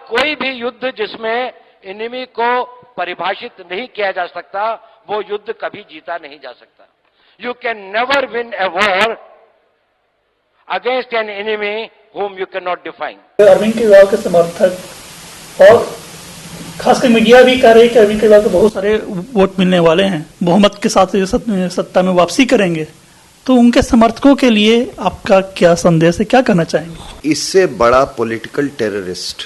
कोई भी युद्ध जिसमें एनिमी को परिभाषित नहीं किया जा सकता, वो युद्ध कभी जीता नहीं जा सकता. You can never win a war against an enemy whom you cannot define. Arvind Kejriwal के समर्थक और खासकर मीडिया भी कह रही है कि अरविंद केजरीवाल को बहुत सारे वोट मिलने वाले हैं, बहुमत के साथ सत्ता में वापसी करेंगे. तो उनके समर्थकों के लिए आपका क्या संदेश है, क्या कहना चाहेंगे? इससे बड़ा पॉलिटिकल टेररिस्ट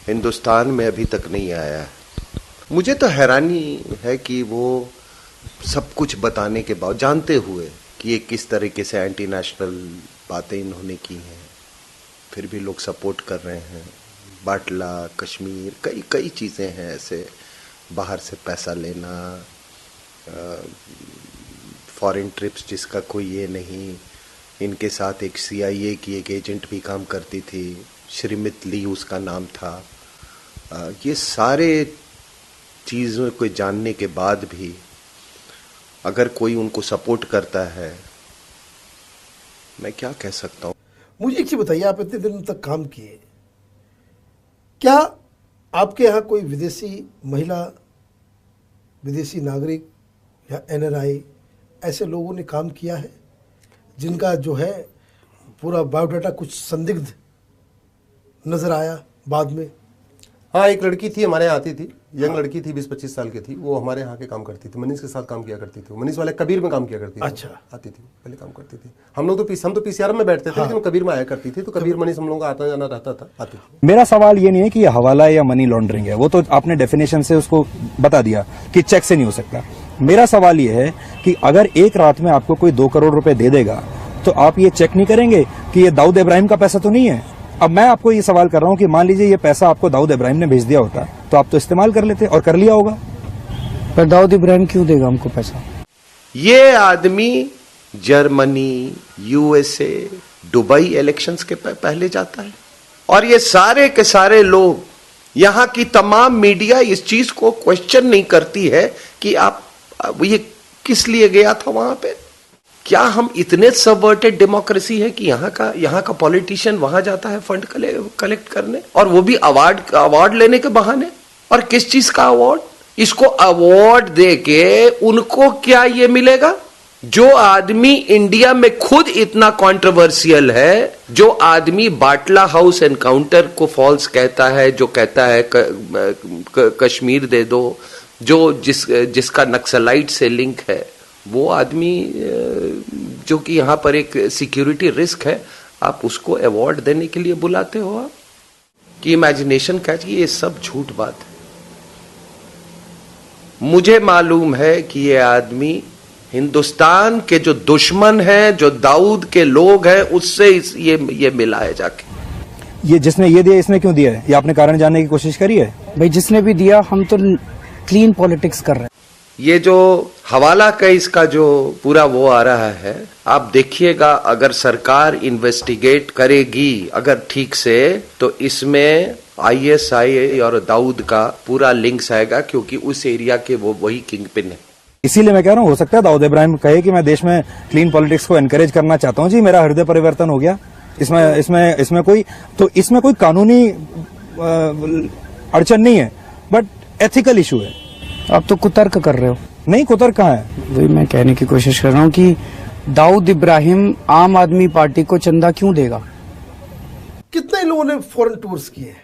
हिंदुस्तान में अभी तक नहीं आया है. मुझे तो हैरानी है कि वो सब कुछ बताने के बाद, जानते हुए कि ये किस तरीके से एंटी नेशनल बातें इन्होंने की हैं, फिर भी लोग सपोर्ट कर रहे हैं. बाटला, कश्मीर, कई चीज़ें हैं ऐसे, बाहर से पैसा लेना, फॉरेन ट्रिप्स जिसका कोई ये नहीं. इनके साथ एक CIA की एक एजेंट भी काम करती थी, श्रीमित ली उसका नाम था. ये सारे चीज़ों को जानने के बाद भी अगर कोई उनको सपोर्ट करता है, मैं क्या कह सकता हूँ. मुझे एक चीज़ बताइए, आप इतने दिन तक काम किए, क्या आपके यहाँ कोई विदेशी महिला, विदेशी नागरिक या NRI ऐसे लोगों ने काम किया है जिनका जो है पूरा बायोडाटा कुछ संदिग्ध नजर आया बाद में? हाँ, एक लड़की थी हमारे यहाँ आती थी, यंग लड़की थी, 20-25 साल की थी. वो हमारे यहाँ के काम करती थी, मनीष के साथ काम किया करती थी. मनीष वाले कबीर में काम किया करती थी. अच्छा. आती थी, पहले काम करती थी. हम तो PCR में बैठते थे, लेकिन कबीर में आया करती थी. तो कबीर मनीष हम लोगों का आता जाना रहता था, आती थी. मेरा सवाल ये नहीं है कि ये हवाला या मनी लॉन्ड्रिंग है, वो तो आपने डेफिनेशन से उसको बता दिया कि चेक से नहीं हो सकता. मेरा सवाल ये है कि अगर एक रात में आपको कोई 2 करोड़ रुपए दे देगा तो आप ये चेक नहीं करेंगे कि ये दाऊद इब्राहिम का पैसा तो नहीं है? अब मैं आपको ये सवाल कर रहा हूं कि मान लीजिए ये पैसा आपको दाऊद इब्राहिम ने भेज दिया होता तो आप तो इस्तेमाल कर लेते और कर लिया होगा. पर दाऊद इब्राहिम क्यों देगा हमको पैसा? ये आदमी जर्मनी, USA, दुबई इलेक्शंस के पहले जाता है. और ये सारे के सारे लोग, यहां की तमाम मीडिया इस चीज को क्वेश्चन नहीं करती है कि आप ये किस लिए गया था वहां पे. क्या हम इतने सबवर्टेड डेमोक्रेसी है कि यहाँ का पॉलिटिशियन वहां जाता है फंड कलेक्ट करने, और वो भी अवार्ड लेने के बहाने? और किस चीज का अवार्ड? इसको अवार्ड देके उनको क्या ये मिलेगा? जो आदमी इंडिया में खुद इतना कंट्रोवर्शियल है, जो आदमी बाटला हाउस एनकाउंटर को फॉल्स कहता है, जो कहता है कश्मीर दे दो, जो जिसका नक्सलाइट से लिंक है, वो आदमी जो कि यहां पर एक सिक्योरिटी रिस्क है, आप उसको अवार्ड देने के लिए बुलाते हो? आप कि इमेजिनेशन क्या चाहिए? ये सब झूठ बात है. मुझे मालूम है कि ये आदमी हिंदुस्तान के जो दुश्मन हैं, जो दाऊद के लोग हैं, उससे ये मिला है जाके. ये जिसने ये दिया इसने क्यों दिया है, ये आपने कारण जानने की कोशिश करी है? भाई जिसने भी दिया, हम तो क्लीन पॉलिटिक्स कर रहे हैं. ये जो हवाला का इसका जो पूरा वो आ रहा है, आप देखिएगा, अगर सरकार इन्वेस्टिगेट करेगी अगर ठीक से, तो इसमें ISI और दाऊद का पूरा लिंक्स आएगा, क्योंकि उस एरिया के वो वही किंग पिन है. इसीलिए मैं कह रहा हूँ, हो सकता है दाऊद इब्राहिम कहे कि मैं देश में क्लीन पॉलिटिक्स को एनकरेज करना चाहता हूँ. जी, मेरा हृदय परिवर्तन हो गया. इसमें कोई कानूनी अड़चन नहीं है, बट एथिकल इशू है. आप तो कुतर्क कर रहे हो. नहीं, कुतर्क कहाँ है? वही मैं कहने की कोशिश कर रहा हूँ कि दाऊद इब्राहिम आम आदमी पार्टी को चंदा क्यों देगा? कितने लोगों ने फॉरेन टूर्स किए?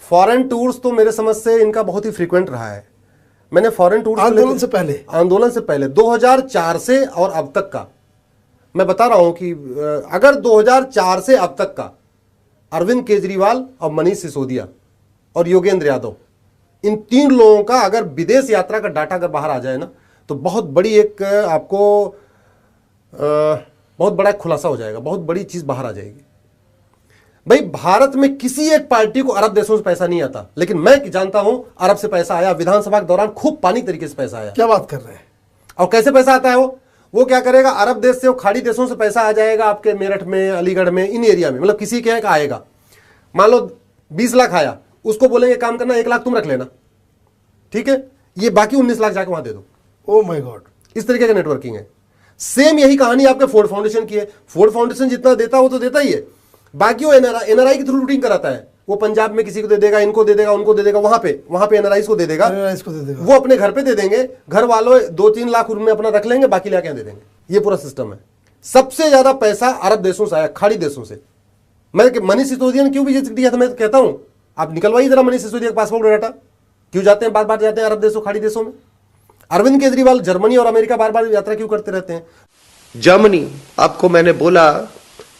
फॉरेन टूर्स तो मेरे समझ से इनका बहुत ही फ्रीक्वेंट रहा है. मैंने फॉरेन टूर्स आंदोलन से पहले 2004 से और अब तक का मैं बता रहा हूं कि अगर 2004 से अब तक का अरविंद केजरीवाल और मनीष सिसोदिया और योगेंद्र यादव, इन 3 लोगों का अगर विदेश यात्रा का डाटा अगर बाहर आ जाए ना, तो बहुत बड़ी एक आपको बहुत बड़ा खुलासा हो जाएगा, बहुत बड़ी चीज बाहर आ जाएगी. भाई, भारत में किसी एक पार्टी को अरब देशों से पैसा नहीं आता, लेकिन मैं जानता हूं अरब से पैसा आया. विधानसभा के दौरान खूब पानी तरीके से पैसा आया. क्या बात कर रहे हैं? और कैसे पैसा आता है? वो क्या करेगा? अरब देश से, वो खाड़ी देशों से पैसा आ जाएगा आपके मेरठ में, अलीगढ़ में, इन एरिया में, मतलब किसी के यहाँ आएगा. मान लो 20 लाख आया, उसको बोलेंगे काम करना 1 लाख तुम रख लेना, ठीक है, ये बाकी 19 लाख जाके वहां दे दो. ओ माय गॉड, इस तरीके का नेटवर्किंग है. सेम यही कहानी आपके फोर्ड फाउंडेशन की है. फोर्ड फाउंडेशन जितना देता हो तो देता ही है. बाकी वो एनआरआई के थ्रू लूटिंग कराता है। वो पंजाब में किसी को दे देगा, इनको दे देगा, उनको दे देगा, वहां पे एनआरआई को दे देगा, वो अपने घर पे दे देंगे, घर वालों 2-3 लाख उनमें अपना रख लेंगे, बाकी लाके दे देंगे। ये पूरा सिस्टम है। सबसे ज्यादा पैसा अरब देशों से आया, खाड़ी देशों से। मैं मनीष सिसोदिया ने क्यों विजिट किया था, मैं कहता हूं आप निकलवाइए जरा मनीष सिसोदिया का पासपोर्ट डाटा, क्यों जाते हैं बार बार जाते हैं अरब देशों, खाड़ी देशों में। अरविंद केजरीवाल जर्मनी और अमेरिका बार बार यात्रा क्यों करते रहते हैं। जर्मनी, आपको मैंने बोला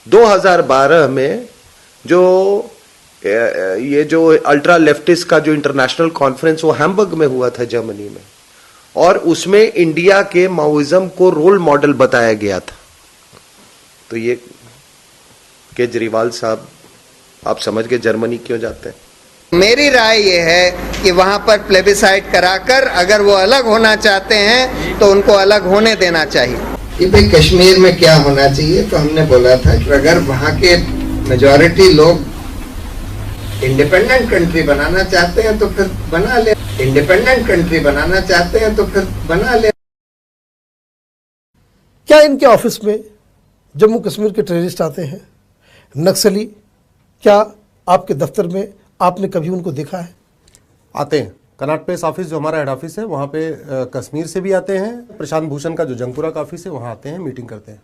2012 में जो ये जो अल्ट्रा लेफ्टिस्ट का जो इंटरनेशनल कॉन्फ्रेंस वो हैम्बर्ग में हुआ था जर्मनी में, और उसमें इंडिया के माओइज्म को रोल मॉडल बताया गया था। तो ये केजरीवाल साहब, आप समझ गए जर्मनी क्यों जाते हैं। मेरी राय ये है कि वहां पर प्लेबिसाइड कराकर अगर वो अलग होना चाहते हैं तो उनको अलग होने देना चाहिए। कि भाई कश्मीर में क्या होना चाहिए, तो हमने बोला था कि अगर वहां के मेजॉरिटी लोग इंडिपेंडेंट कंट्री बनाना चाहते हैं तो फिर बना ले, इंडिपेंडेंट कंट्री बनाना चाहते हैं तो फिर बना ले। क्या इनके ऑफिस में जम्मू कश्मीर के टेररिस्ट आते हैं, नक्सली? क्या आपके दफ्तर में आपने कभी उनको देखा है? आते हैं। कनाट प्लेस ऑफिस जो हमारा हेड ऑफिस है वहाँ पे कश्मीर से भी आते हैं। प्रशांत भूषण का जो जंगपुरा का ऑफिस है वहाँ आते हैं, मीटिंग करते हैं।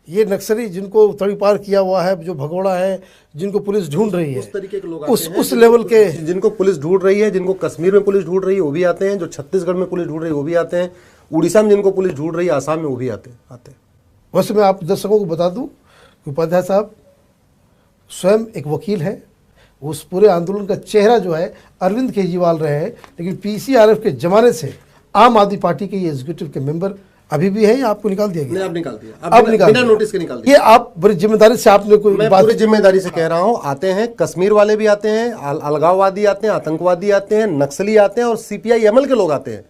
ये नक्सली जिनको तड़ीपार किया हुआ है, जो भगोड़ा है, जिनको पुलिस ढूंढ रही है, उस तरीके के लोग उस लेवल के, जिनको पुलिस ढूंढ रही है, जिनको कश्मीर में पुलिस ढूंढ रही है वो भी आते हैं, जो छत्तीसगढ़ में पुलिस ढूंढ रही है वो भी आते हैं, उड़ीसा में जिनको पुलिस ढूंढ रही है, आसाम में वो भी आते हैं। वैसे मैं आप दर्शकों को बता दूं कि उपाध्याय साहब स्वयं एक वकील है। उस पूरे आंदोलन का चेहरा जो है अरविंद केजरीवाल रहे हैं, लेकिन पीसीआरएफ के जमाने से आम आदमी पार्टी के ये एग्जीक्यूटिव के मेंबर अभी भी है या आपको निकाल दिया गया? नहीं, अब निकाल दिया, अब निकाल बिना नोटिस के निकाल दिया। ये आप बड़ी जिम्मेदारी से आपने कोई मैं पूरी जिम्मेदारी से कह रहा हूं, आते हैं कश्मीर वाले भी आते हैं, अलगाववादी आते हैं, आतंकवादी आते हैं, नक्सली आते हैं और सीपीआई एमएल के लोग आते हैं।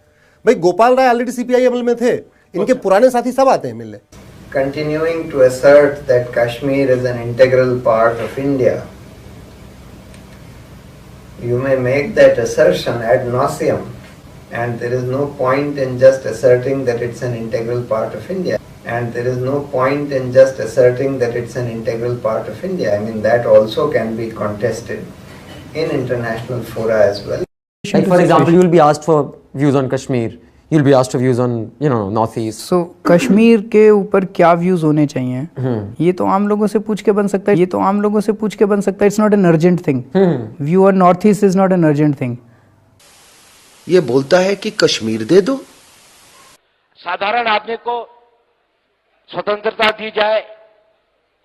भाई Gopal Rai already CPI ML में थे, इनके पुराने साथी सब आते हैं मिलने। Continuing to assert that Kashmir is an integral part of India, you may make that assertion ad nauseum, and there is no point in just asserting that it's an integral part of India. And there is no point in just asserting that it's an integral part of India. I mean, that also can be contested in international fora as well. Like for example, you will be asked for views on Kashmir. You'll be asked for views on, Northeast. So Kashmir के ऊपर क्या views होने चाहिए, ये तो आम लोगों से पूछ के बन सकता है। It's not an urgent thing. View on Northeast is not an urgent thing. ये बोलता है कि कश्मीर दे दो, साधारण आदमी को स्वतंत्रता दी जाए,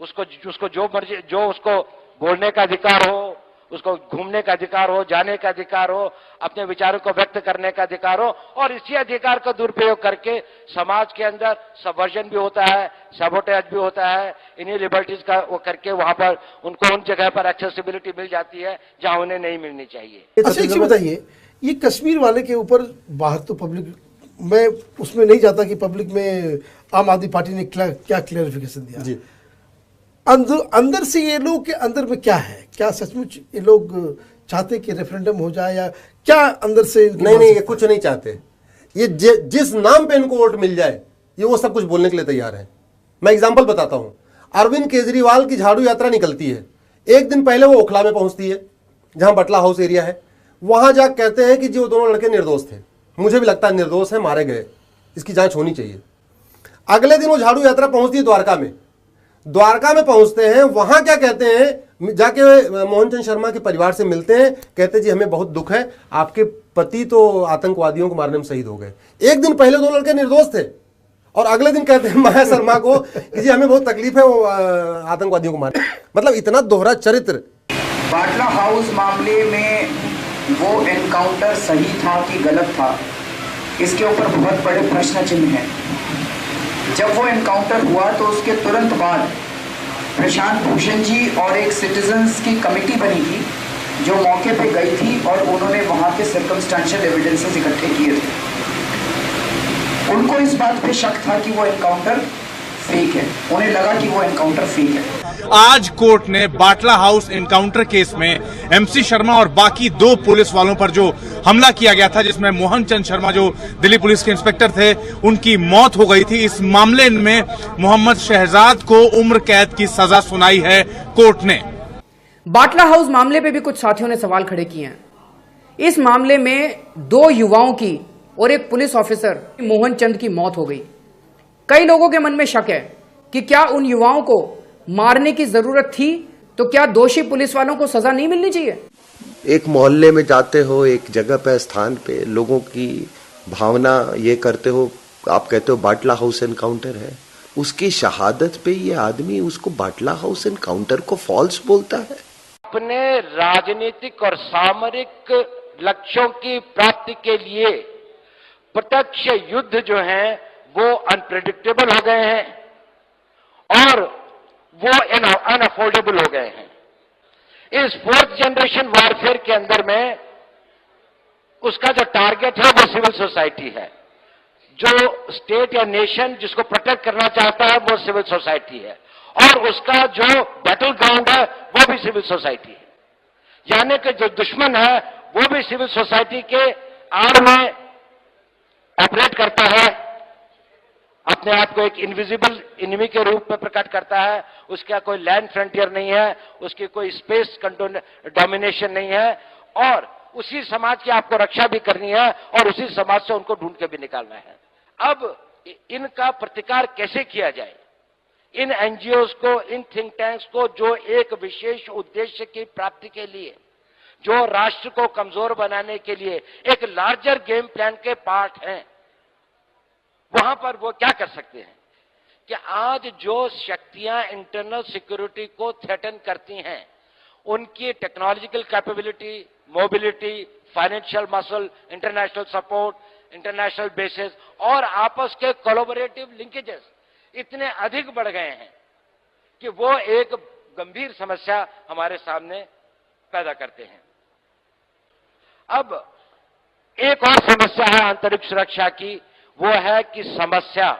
उसको जो मर्जी, जो उसको बोलने का अधिकार हो, उसको घूमने का अधिकार हो, जाने का अधिकार हो, अपने विचारों को व्यक्त करने का अधिकार हो, और इसी अधिकार का दुरुपयोग करके समाज के अंदर सबवर्जन भी होता है, सबोटेज भी होता है, इन्हीं लिबर्टीज का वो करके वहां पर उनको उन जगह पर एक्सेसिबिलिटी मिल जाती है जहां उन्हें नहीं मिलनी चाहिए। अच्छा एक चीज बताइए, ये कश्मीर वाले के ऊपर बाहर तो पब्लिक, मैं उसमें नहीं जाता कि पब्लिक में आम आदमी पार्टी ने क्या क्लैरिफिकेशन दिया जी। अंदर से ये लोग के अंदर में क्या है, क्या सचमुच ये लोग चाहते कि रेफरेंडम हो जाए, या क्या अंदर से? नहीं, ये कुछ नहीं चाहते। ये जिस नाम पे इनको वोट मिल जाए, ये वो सब कुछ बोलने के लिए तैयार है। मैं एग्जांपल बताता हूं। अरविंद केजरीवाल की झाड़ू यात्रा निकलती है, एक दिन पहले वो ओखला में पहुंचती है, जहां बटला हाउस एरिया है। वहां जा कहते हैं कि जो दोनों लड़के निर्दोष थे, मुझे भी लगता है निर्दोष है, मारे गए, इसकी जांच होनी चाहिए। अगले दिन वो झाड़ू यात्रा पहुंचती है द्वारका में। द्वारका में पहुंचते हैं, वहां क्या कहते हैं, जाके मोहन चंद शर्मा के परिवार से मिलते हैं, कहते जी हमें बहुत दुख है, आपके पति तो आतंकवादियों को मारने में शहीद हो गए। एक दिन पहले दो लड़के निर्दोष थे और अगले दिन कहते हैं माया शर्मा को कि जी हमें बहुत तकलीफ है, वो आतंकवादियों को मारे। मतलब इतना दोहरा चरित्र। बाटला हाउस मामले में वो एनकाउंटर सही था कि गलत था, इसके ऊपर बहुत बड़े प्रश्न चिन्ह हैं। जब वो एनकाउंटर हुआ तो उसके तुरंत बाद प्रशांत भूषण जी और एक सिटीजन्स की कमेटी बनी थी जो मौके पे गई थी और उन्होंने वहाँ के सर्कमस्टेंशियल एविडेंसेस इकट्ठे किए थे। उनको इस बात पे शक था कि वो एनकाउंटर फेक है, उन्हें लगा कि वो एनकाउंटर फेक है। आज कोर्ट ने बाटला हाउस एनकाउंटर केस में एमसी शर्मा और बाकी 2 पुलिस वालों पर जो हमला किया गया था, जिसमें मोहन चंद शर्मा जो दिल्ली पुलिस के इंस्पेक्टर थे, उनकी मौत हो गई थी। इस मामले में मोहम्मद शहजाद को उम्र कैद की सजा सुनाई है कोर्ट ने। बाटला हाउस मामले पे भी कुछ साथियों ने सवाल खड़े किए हैं। इस मामले में 2 युवाओं की और एक पुलिस ऑफिसर मोहन चंद की मौत हो गई। कई लोगों के मन में शक है कि क्या उन युवाओं को मारने की जरूरत थी, तो क्या दोषी पुलिस वालों को सजा नहीं मिलनी चाहिए? एक मोहल्ले में जाते हो, एक जगह पे, स्थान पे, लोगों की भावना ये करते हो, आप कहते हो बाटला हाउस एनकाउंटर है, उसकी शहादत पे ये आदमी उसको बाटला हाउस एनकाउंटर को फॉल्स बोलता है। अपने राजनीतिक और सामरिक लक्ष्यों की प्राप्ति के लिए प्रत्यक्ष युद्ध जो है वो अनप्रेडिक्टेबल हो गए हैं और वो अनअफोर्डेबल हो गए हैं। इस 4th जनरेशन वॉरफेयर के अंदर में उसका जो टारगेट है वो सिविल सोसाइटी है। जो स्टेट या नेशन जिसको प्रोटेक्ट करना चाहता है वो सिविल सोसाइटी है और उसका जो बैटल ग्राउंड है वो भी सिविल सोसाइटी है। यानी कि जो दुश्मन है वो भी सिविल सोसाइटी के आड़ में ऑपरेट करता है, अपने आप को एक इनविजिबल एनिमी के रूप में प्रकट करता है। उसका कोई लैंड फ्रंटियर नहीं है, उसकी कोई स्पेस डोमिनेशन नहीं है और उसी समाज की आपको रक्षा भी करनी है और उसी समाज से उनको ढूंढ के भी निकालना है। अब इनका प्रतिकार कैसे किया जाए? इन एनजीओज को, इन थिंक टैंक्स को जो एक विशेष उद्देश्य की प्राप्ति के लिए, जो राष्ट्र को कमजोर बनाने के लिए एक लार्जर गेम प्लान के पार्ट हैं, वहां पर वो क्या कर सकते हैं कि आज जो शक्तियां इंटरनल सिक्योरिटी को थ्रेटन करती हैं, उनकी technological capability, mobility, financial muscle, international support, international basis और आपस के कोलैबोरेटिव लिंकेजेस इतने अधिक बढ़ गए हैं कि वो एक गंभीर समस्या हमारे सामने पैदा करते हैं। अब एक और समस्या है आंतरिक सुरक्षा की, वो है कि समस्या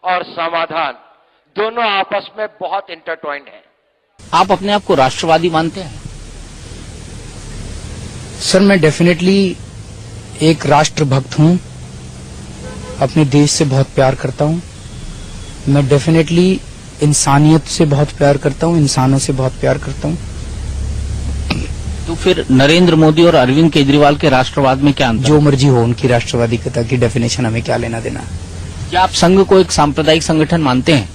और समाधान दोनों आपस में बहुत इंटरट्वाइंड हैं। आप अपने आप को राष्ट्रवादी मानते हैं? सर, मैं डेफिनेटली एक राष्ट्रभक्त हूं, अपने देश से बहुत प्यार करता हूं। मैं डेफिनेटली इंसानियत से बहुत प्यार करता हूं, इंसानों से बहुत प्यार करता हूं। तो फिर नरेंद्र मोदी और अरविंद केजरीवाल के राष्ट्रवाद में क्या अंतर? जो मर्जी हो, उनकी राष्ट्रवादिकता की डेफिनेशन हमें क्या लेना देना। क्या आप संघ को एक सांप्रदायिक संगठन मानते हैं?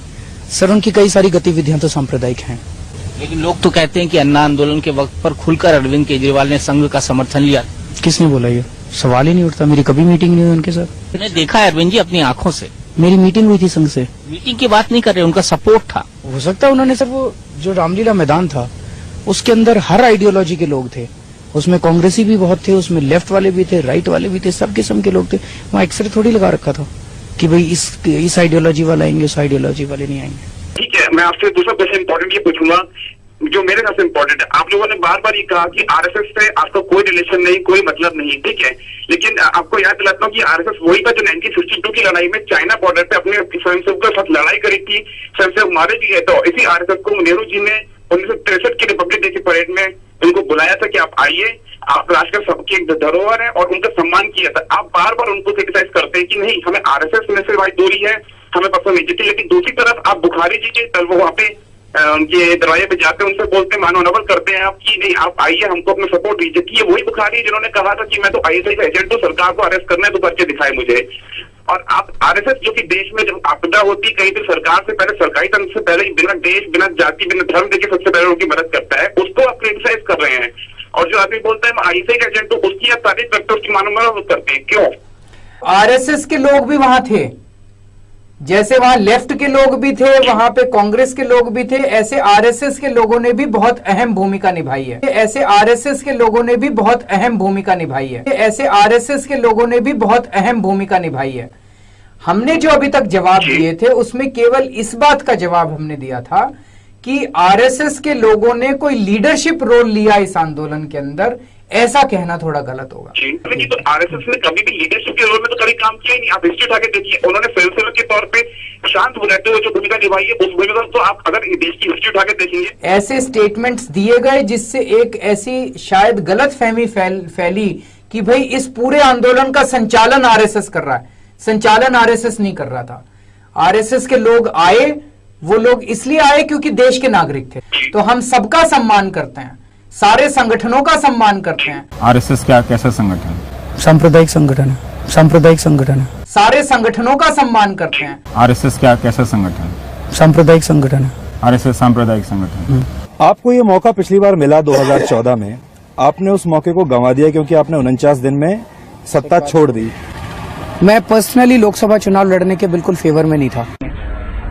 सर, उनकी कई सारी गतिविधियां तो सांप्रदायिक हैं। लेकिन लोग तो कहते हैं कि अन्ना आंदोलन के वक्त पर खुलकर अरविंद केजरीवाल ने संघ का समर्थन लिया। किसने बोला? ये सवाल ही नहीं उठता। मेरी कभी मीटिंग नहीं हुई उनके साथ। मैंने देखा है अरविंद जी अपनी आंखों से। मेरी मीटिंग हुई थी संघ से। मीटिंग की बात नहीं कर रहे, उनका सपोर्ट था। हो सकता है उन्होंने, सर, वो जो रामलीला मैदान था उसके अंदर हर आइडियोलॉजी के लोग थे। उसमें कांग्रेसी भी बहुत थे, उसमें लेफ्ट वाले भी थे, राइट वाले भी थे, सब किस्म के लोग थे। वहाँ एक्सरे थोड़ी लगा रखा था कि भाई इस आइडियोलॉजी वाले आएंगे, उस आइडियोलॉजी वाले नहीं आएंगे। ठीक है, मैं आपसे दूसरा क्वेश्चन इंपॉर्टेंट ये पूछूंगा जो मेरे ख्याल से इंपॉर्टेंट है। आप लोगों ने बार बार ये कहा कि आरएसएस से आपका कोई रिलेशन नहीं, कोई मतलब नहीं, ठीक है, लेकिन आपको याद दिलाता हूँ कि आरएसएस वही था जो 1962 की लड़ाई में चाइना बॉर्डर पे अपने स्वयंसेवकों के साथ लड़ाई करी थी, स्वयंसेवक मारे भी गए। तो इसी आरएसएस को नेहरू जी ने 1963 की रिपब्लिक डे की परेड में उनको बुलाया था कि आप आइए, आप राष्ट्र की एक धरोहर है, और उनका सम्मान किया था। आप बार बार उनको क्रिटिसाइज करते हैं कि नहीं, हमें आरएसएस में से भाई दूरी है, हमें पसंद नहीं जीती, लेकिन दूसरी तरफ आप बुखारी जी के वो वहाँ पे उनके दरवाजे पे जाते हैं, उनसे बोलते हैं, मानवनवल करते हैं आप कि नहीं आप आइए, हमको अपना सपोर्ट दीजिए। कि ये वही बुखारी है जिन्होंने कहा था कि मैं तो आईएसआई का एजेंट हूँ, सरकार को अरेस्ट करना है तो करके दिखाए मुझे। और आप आरएसएस जो कि देश में जब आपदा होती कहीं भी सरकार से पहले, सरकारी तंत्र से पहले बिना देश, बिना जाति, बिना धर्म देखे सबसे पहले उनकी मदद करता है, उसको आप क्रिटिसाइज कर रहे हैं। और जो आदमी बोलता है मैं आईएसआई का एजेंट हूँ, उसकी आप तारीफ करते हैं, उसकी मानवनवल करते हैं, क्यों? आरएसएस के लोग भी वहां थे, जैसे वहां लेफ्ट के लोग भी थे, वहां पे कांग्रेस के लोग भी थे, ऐसे आरएसएस के लोगों ने भी बहुत अहम भूमिका निभाई है। ऐसे आरएसएस के लोगों ने भी बहुत अहम भूमिका निभाई है। ऐसे आरएसएस के लोगों ने भी बहुत अहम भूमिका निभाई है। हमने जो अभी तक जवाब दिए थे उसमें केवल इस बात का जवाब हमने दिया था कि आरएसएस के लोगों ने कोई लीडरशिप रोल लिया इस आंदोलन के अंदर, ऐसा कहना थोड़ा गलत होगा। जी, तो आरएसएस ने कभी भी लीडरशिप के रोल में तो कभी काम किया ही नहीं। आप हिस्ट्री उठा के देखिए, उन्होंने स्वयंसेवक के तौर पे शांत रहते हुए जो भूमिका निभाई है, उस भूमिका तो आप अगर देश की हिस्ट्री उठा के देखेंगे, ऐसे स्टेटमेंट्स दिए गए जिससे एक ऐसी शायद गलत फहमी फैली कि भाई इस पूरे आंदोलन का संचालन आरएसएस कर रहा है। संचालन आरएसएस नहीं कर रहा था। आरएसएस के लोग आए, वो लोग इसलिए आए क्योंकि देश के नागरिक थे। तो हम सबका सम्मान करते हैं, सारे संगठनों का सम्मान करते हैं। आरएसएस क्या कैसा संगठन? सांप्रदायिक संगठन है, सांप्रदायिक संगठन है। सारे संगठनों का सम्मान करते हैं। आरएसएस क्या कैसा संगठन? सांप्रदायिक संगठन है। आरएसएस सांप्रदायिक संगठन। आपको ये मौका पिछली बार मिला 2014 में, आपने उस मौके को गंवा दिया क्योंकि आपने 49 दिन में सत्ता छोड़ दी। मैं पर्सनली लोकसभा चुनाव लड़ने के बिल्कुल फेवर में नहीं था।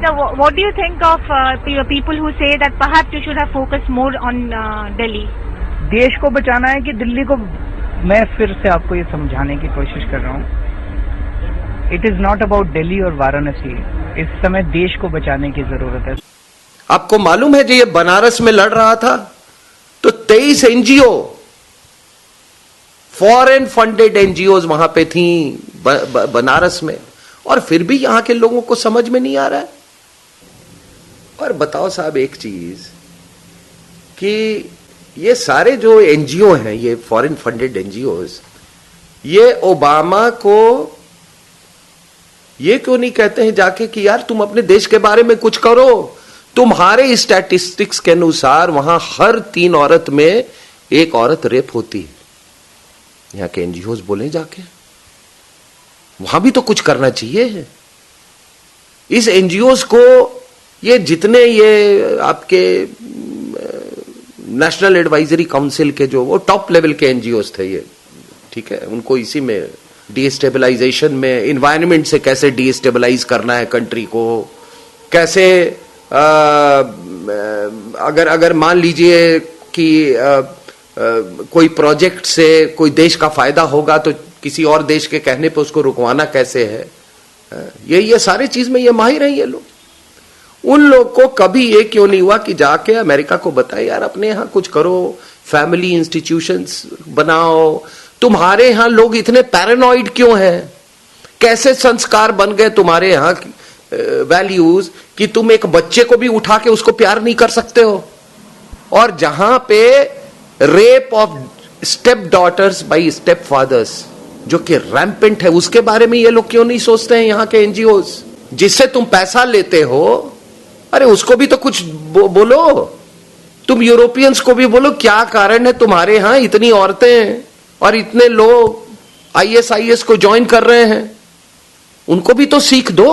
So what do you think of people who say that perhaps you should have focused more on Delhi? देश को बचाना है कि दिल्ली को? मैं फिर से आपको ये समझाने की कोशिश कर रहा हूँ, it is not about Delhi और वाराणसी। इस समय देश को बचाने की जरूरत है। आपको मालूम है जो ये बनारस में लड़ रहा था तो 23 एनजीओ, फॉरेन फंडेड एनजीओ वहां पे थी बनारस में, और फिर भी यहां के लोगों को समझ में नहीं आ रहा है। और बताओ साहब एक चीज कि ये सारे जो एनजीओ हैं, ये फॉरेन फंडेड एनजीओज, ये ओबामा को ये क्यों नहीं कहते हैं जाके कि यार तुम अपने देश के बारे में कुछ करो? तुम्हारे स्टैटिस्टिक्स के अनुसार वहां हर 3 औरत में 1 औरत रेप होती है। यहां के एनजीओज बोले जाके वहां भी तो कुछ करना चाहिए। इस एनजीओज को ये जितने ये आपके नेशनल एडवाइजरी काउंसिल के जो वो टॉप लेवल के एनजीओज थे ये, ठीक है, उनको इसी में डीस्टेबलाइजेशन में, इन्वायरमेंट से कैसे डीस्टेबलाइज करना है कंट्री को, कैसे अगर मान लीजिए कि कोई प्रोजेक्ट से कोई देश का फायदा होगा तो किसी और देश के कहने पे उसको रुकवाना कैसे है, ये सारी चीज में ये माहिर हैं ये लोग। उन लोग को कभी ये क्यों नहीं हुआ कि जाके अमेरिका को बताए यार अपने यहां कुछ करो, फैमिली इंस्टीट्यूशंस बनाओ। तुम्हारे यहां लोग इतने पैरानॉइड क्यों हैं? कैसे संस्कार बन गए तुम्हारे यहां वैल्यूज कि तुम एक बच्चे को भी उठा के उसको प्यार नहीं कर सकते हो? और जहां पे rape of step daughters by step fathers जो कि रैम्पेंट है, उसके बारे में ये लोग क्यों नहीं सोचते हैं यहां के एनजीओज? जिससे तुम पैसा लेते हो, अरे उसको भी तो कुछ बोलो। तुम यूरोपियंस को भी बोलो क्या कारण है तुम्हारे यहां इतनी औरतें और इतने लोग आईएसआईएस को ज्वाइन कर रहे हैं, उनको भी तो सीख दो।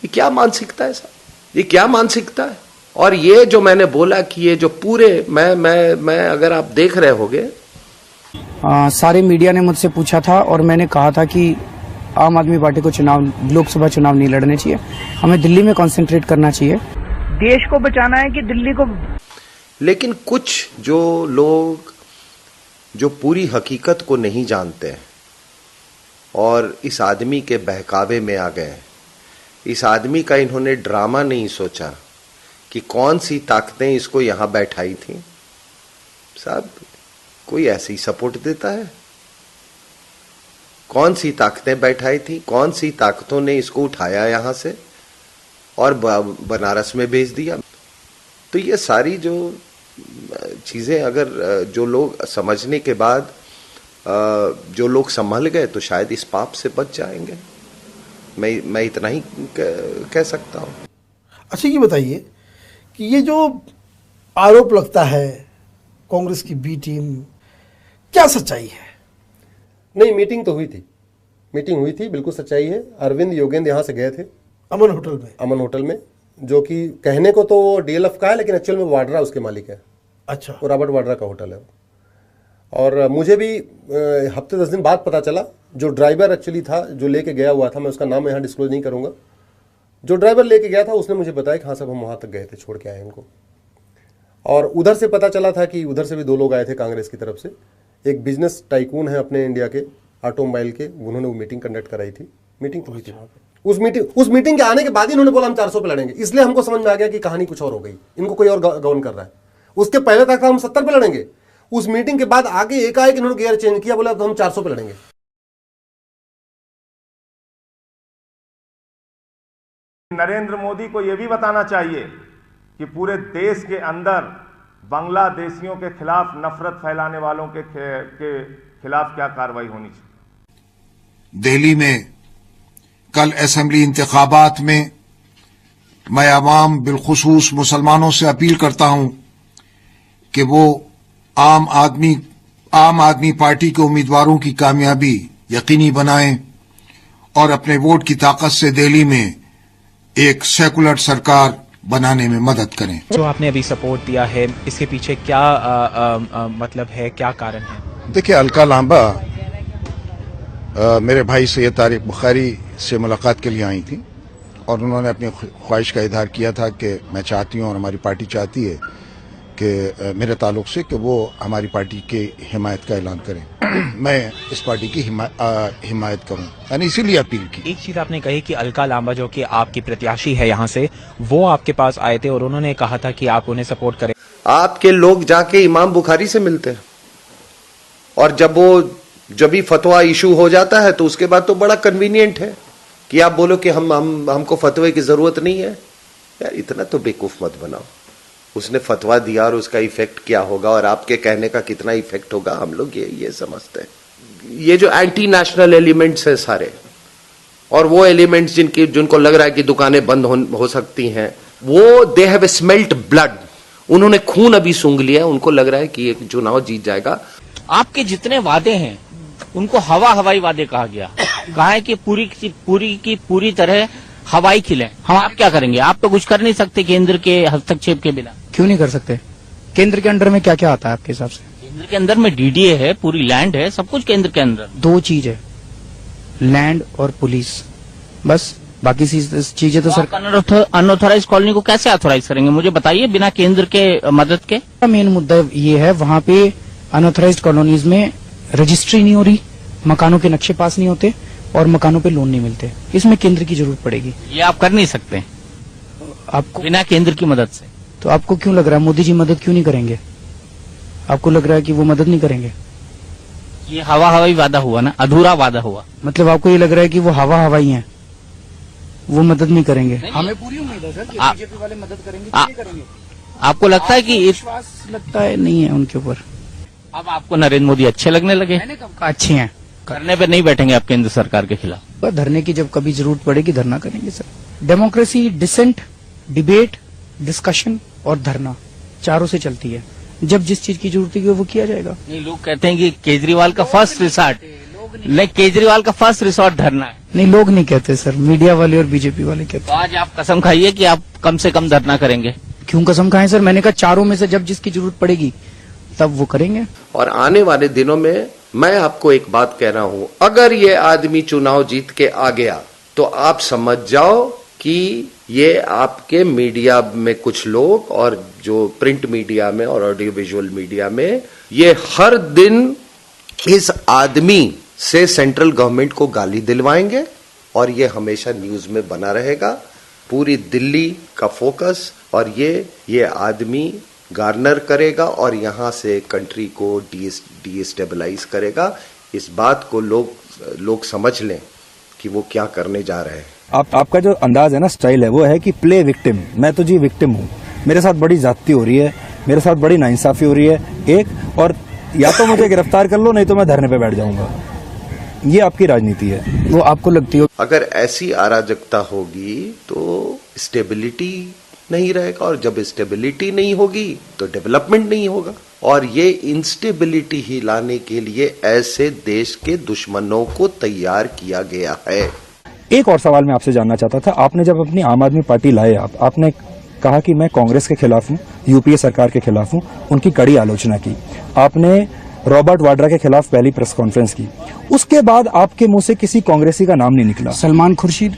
ये क्या मानसिकता है साहब, ये क्या मानसिकता है? और ये जो मैंने बोला कि ये जो पूरे मैं अगर आप देख रहे होगे, सारे मीडिया ने मुझसे पूछा था और मैंने कहा था कि आम आदमी पार्टी को लोकसभा चुनाव नहीं लड़ने चाहिए, हमें दिल्ली में कंसंट्रेट करना चाहिए। देश को बचाना है कि दिल्ली को? लेकिन कुछ जो लोग जो पूरी हकीकत को नहीं जानते हैं और इस आदमी के बहकावे में आ गए, इस आदमी का इन्होंने ड्रामा नहीं सोचा कि कौन सी ताकतें इसको यहां बैठाई थी। साहब कोई ऐसे ही सपोर्ट देता है? कौन सी ताकतें बैठाई थी, कौन सी ताकतों ने इसको उठाया यहां से और बनारस में भेज दिया? तो ये सारी जो चीजें अगर जो लोग समझने के बाद जो लोग संभल गए तो शायद इस पाप से बच जाएंगे। मैं इतना ही कह सकता हूं। अच्छा ये बताइए कि ये जो आरोप लगता है कांग्रेस की बी टीम, क्या सच्चाई है? नहीं, मीटिंग तो हुई थी, बिल्कुल सच्चाई है। अरविंद योगेंद्र यहाँ से गए थे अमन होटल में, जो कि कहने को तो डीएलएफ का है लेकिन एक्चुअल में वाड्रा उसके मालिक है। अच्छा। वो रॉबर्ट वाड्रा का होटल है। और मुझे भी हफ्ते 10 दिन बाद पता चला, जो ड्राइवर एक्चुअली था जो लेके गया हुआ था, मैं उसका नाम यहाँ डिस्क्लोज नहीं करूँगा, जो ड्राइवर लेके गया था उसने मुझे बताया कि हाँ साहब हम वहाँ तक गए थे, छोड़ के आए उनको। और उधर से पता चला था कि उधर से भी 2 लोग आए थे कांग्रेस की तरफ से। एक बिजनेस टाइकून है अपने इंडिया के, ऑटोमोबाइल के, उन्होंने वो मीटिंग कंडक्ट कराई थी। मीटिंग तो हुई थी वहाँ पे। उस मीटिंग के आने के बाद ही उन्होंने बोला हम 400 पे लड़ेंगे। इसलिए हमको समझ में आ गया कि कहानी कुछ और हो गई, इनको कोई और गवर्न कर रहा है। उसके पहले तक था हम 70 पे लड़ेंगे, उस मीटिंग के बाद आगे एकाएक इन्होंने गियर चेंज किया, बोला अब हम 400 पे लड़ेंगे। नरेंद्र मोदी को यह भी बताना चाहिए कि पूरे देश के अंदर बांग्लादेशियों के खिलाफ, नफरत फैलाने वालों के खिलाफ क्या कार्रवाई होनी चाहिए। दिल्ली में कल असेंबली इंतखाबात में मैं अवाम बिलखुसूस मुसलमानों से अपील करता हूं कि वो आम आदमी पार्टी के उम्मीदवारों की कामयाबी यकीनी बनाएं और अपने वोट की ताकत से दिल्ली में एक सेकुलर सरकार बनाने में मदद करें। जो आपने अभी सपोर्ट दिया है, इसके पीछे क्या मतलब है, क्या कारण है? देखिए, अलका लांबा मेरे भाई सैयद तारिक बुखारी से मुलाकात के लिए आई थी और उन्होंने अपनी ख्वाहिश का इजहार किया था कि मैं चाहती हूं और हमारी पार्टी चाहती है कि मेरे ताल्लुक से कि वो हमारी पार्टी के हिमायत का ऐलान करें। मैं इस पार्टी की हिमायत करूं, मैंने इसीलिए अपील की। एक चीज आपने कही कि अलका लांबा जो कि आपकी प्रत्याशी है यहाँ से, वो आपके पास आए थे और उन्होंने कहा था कि आप उन्हें सपोर्ट करें। आपके लोग जाके इमाम बुखारी से मिलते हैं और जब भी फतवा इशू हो जाता है तो उसके बाद तो बड़ा कन्वीनियंट है कि आप बोलो कि हमको फतवे की जरूरत नहीं है। यार, इतना तो बेवकूफ मत बनाओ। उसने फतवा दिया और उसका इफेक्ट क्या होगा और आपके कहने का कितना इफेक्ट होगा, हम लोग ये समझते हैं। ये जो एंटी नेशनल एलिमेंट्स हैं सारे, और वो एलिमेंट्स जिनको लग रहा है कि दुकानें बंद हो सकती हैं, वो दे हैव स्मेल्ट ब्लड। उन्होंने खून अभी सूंघ लिया है, उनको लग रहा है कि एक चुनाव जीत जाएगा। आपके जितने वादे हैं उनको हवाई वादे कहा गया। कहा है कि पूरी तरह हवाई खिले। हम आप क्या करेंगे? आप तो कुछ कर नहीं सकते केंद्र के हस्तक्षेप के बिना। क्यों नहीं कर सकते? केंद्र के अंडर में क्या क्या आता है आपके हिसाब से? केंद्र के अंदर में डीडीए है, पूरी लैंड है, सब कुछ केंद्र के अंदर। दो चीज है, लैंड और पुलिस, बस। बाकी चीजें तो सरकार। अनऑथराइज कॉलोनी को कैसे ऑथोराइज करेंगे, मुझे बताइए, बिना केंद्र के मदद के? मेन मुद्दा ये है, वहां पे अनऑथराइज कॉलोनीज में रजिस्ट्री नहीं हो रही, मकानों के नक्शे पास नहीं होते और मकानों पे लोन नहीं मिलते। इसमें केंद्र की जरूरत पड़ेगी। ये आप कर नहीं सकते आपको बिना केंद्र की मदद से। तो आपको क्यों लग रहा है मोदी जी मदद क्यों नहीं करेंगे? आपको लग रहा है कि वो मदद नहीं करेंगे? ये हवाई वादा हुआ ना, अधूरा वादा हुआ। मतलब आपको ये लग रहा है कि वो हवाई हैं, वो मदद नहीं करेंगे? हमें पूरी उम्मीद है सर कि बीजेपी वाले मदद करेंगे। आपको लगता है कि विश्वास लगता है नहीं है उनके ऊपर? अब आपको नरेंद्र मोदी अच्छे लगने लगे? मैंने कब कहा अच्छे हैं? करने पे नहीं बैठेंगे आप केंद्र सरकार के खिलाफ? धरने की जब कभी जरूरत पड़ेगी धरना करेंगे sir. Democracy dissent, debate, discussion और धरना चारों से चलती है। जब जिस चीज की जरूरत है वो किया जाएगा। नहीं, लोग कहते हैं कि केजरीवाल का फर्स्ट रिसोर्ट, केजरीवाल का फर्स्ट रिसोर्ट धरना है। नहीं, लोग नहीं कहते सर, मीडिया वाले और बीजेपी वाले कहते। तो आज आप कसम खाइए कि आप कम से कम धरना करेंगे। क्यों कसम खाएं सर? मैंने कहा चारों में से जब जिसकी जरूरत पड़ेगी तब वो करेंगे। और आने वाले दिनों में मैं आपको एक बात कह रहा हूं, अगर ये आदमी चुनाव जीत के आ गया तो आप समझ जाओ कि ये आपके मीडिया में कुछ लोग और जो प्रिंट मीडिया में और ऑडियो विजुअल मीडिया में, ये हर दिन इस आदमी से सेंट्रल गवर्नमेंट को गाली दिलवाएंगे और ये हमेशा न्यूज में बना रहेगा। पूरी दिल्ली का फोकस और ये आदमी गार्नर करेगा और यहां से कंट्री को डीस्टेबलाइज करेगा। इस बात को लोग समझ लें कि वो क्या करने जा रहे हैं। आपका जो अंदाज है ना, स्टाइल है, वो है कि प्ले विक्टिम। मैं तो जी विक्टिम हूँ, मेरे साथ बड़ी ज्यादती हो रही है, मेरे साथ बड़ी नाइंसाफी हो रही है एक, और या तो मुझे गिरफ्तार कर लो नहीं तो मैं धरने पे बैठ जाऊंगा। ये आपकी राजनीति है, वो आपको लगती हो। अगर ऐसी अराजकता होगी तो स्टेबिलिटी नहीं रहेगा और जब स्टेबिलिटी नहीं होगी तो डेवलपमेंट नहीं होगा। और ये इंस्टेबिलिटी ही लाने के लिए ऐसे देश के दुश्मनों को तैयार किया गया है। एक और सवाल मैं आपसे जानना चाहता था। आपने जब अपनी आम आदमी पार्टी लाए, आपने कहा कि मैं कांग्रेस के खिलाफ हूं, यूपीए सरकार के खिलाफ हूं, उनकी कड़ी आलोचना की। आपने रॉबर्ट वाड्रा के खिलाफ पहली प्रेस कॉन्फ्रेंस की। उसके बाद आपके मुंह से किसी कांग्रेसी का नाम नहीं निकला। सलमान खुर्शीद,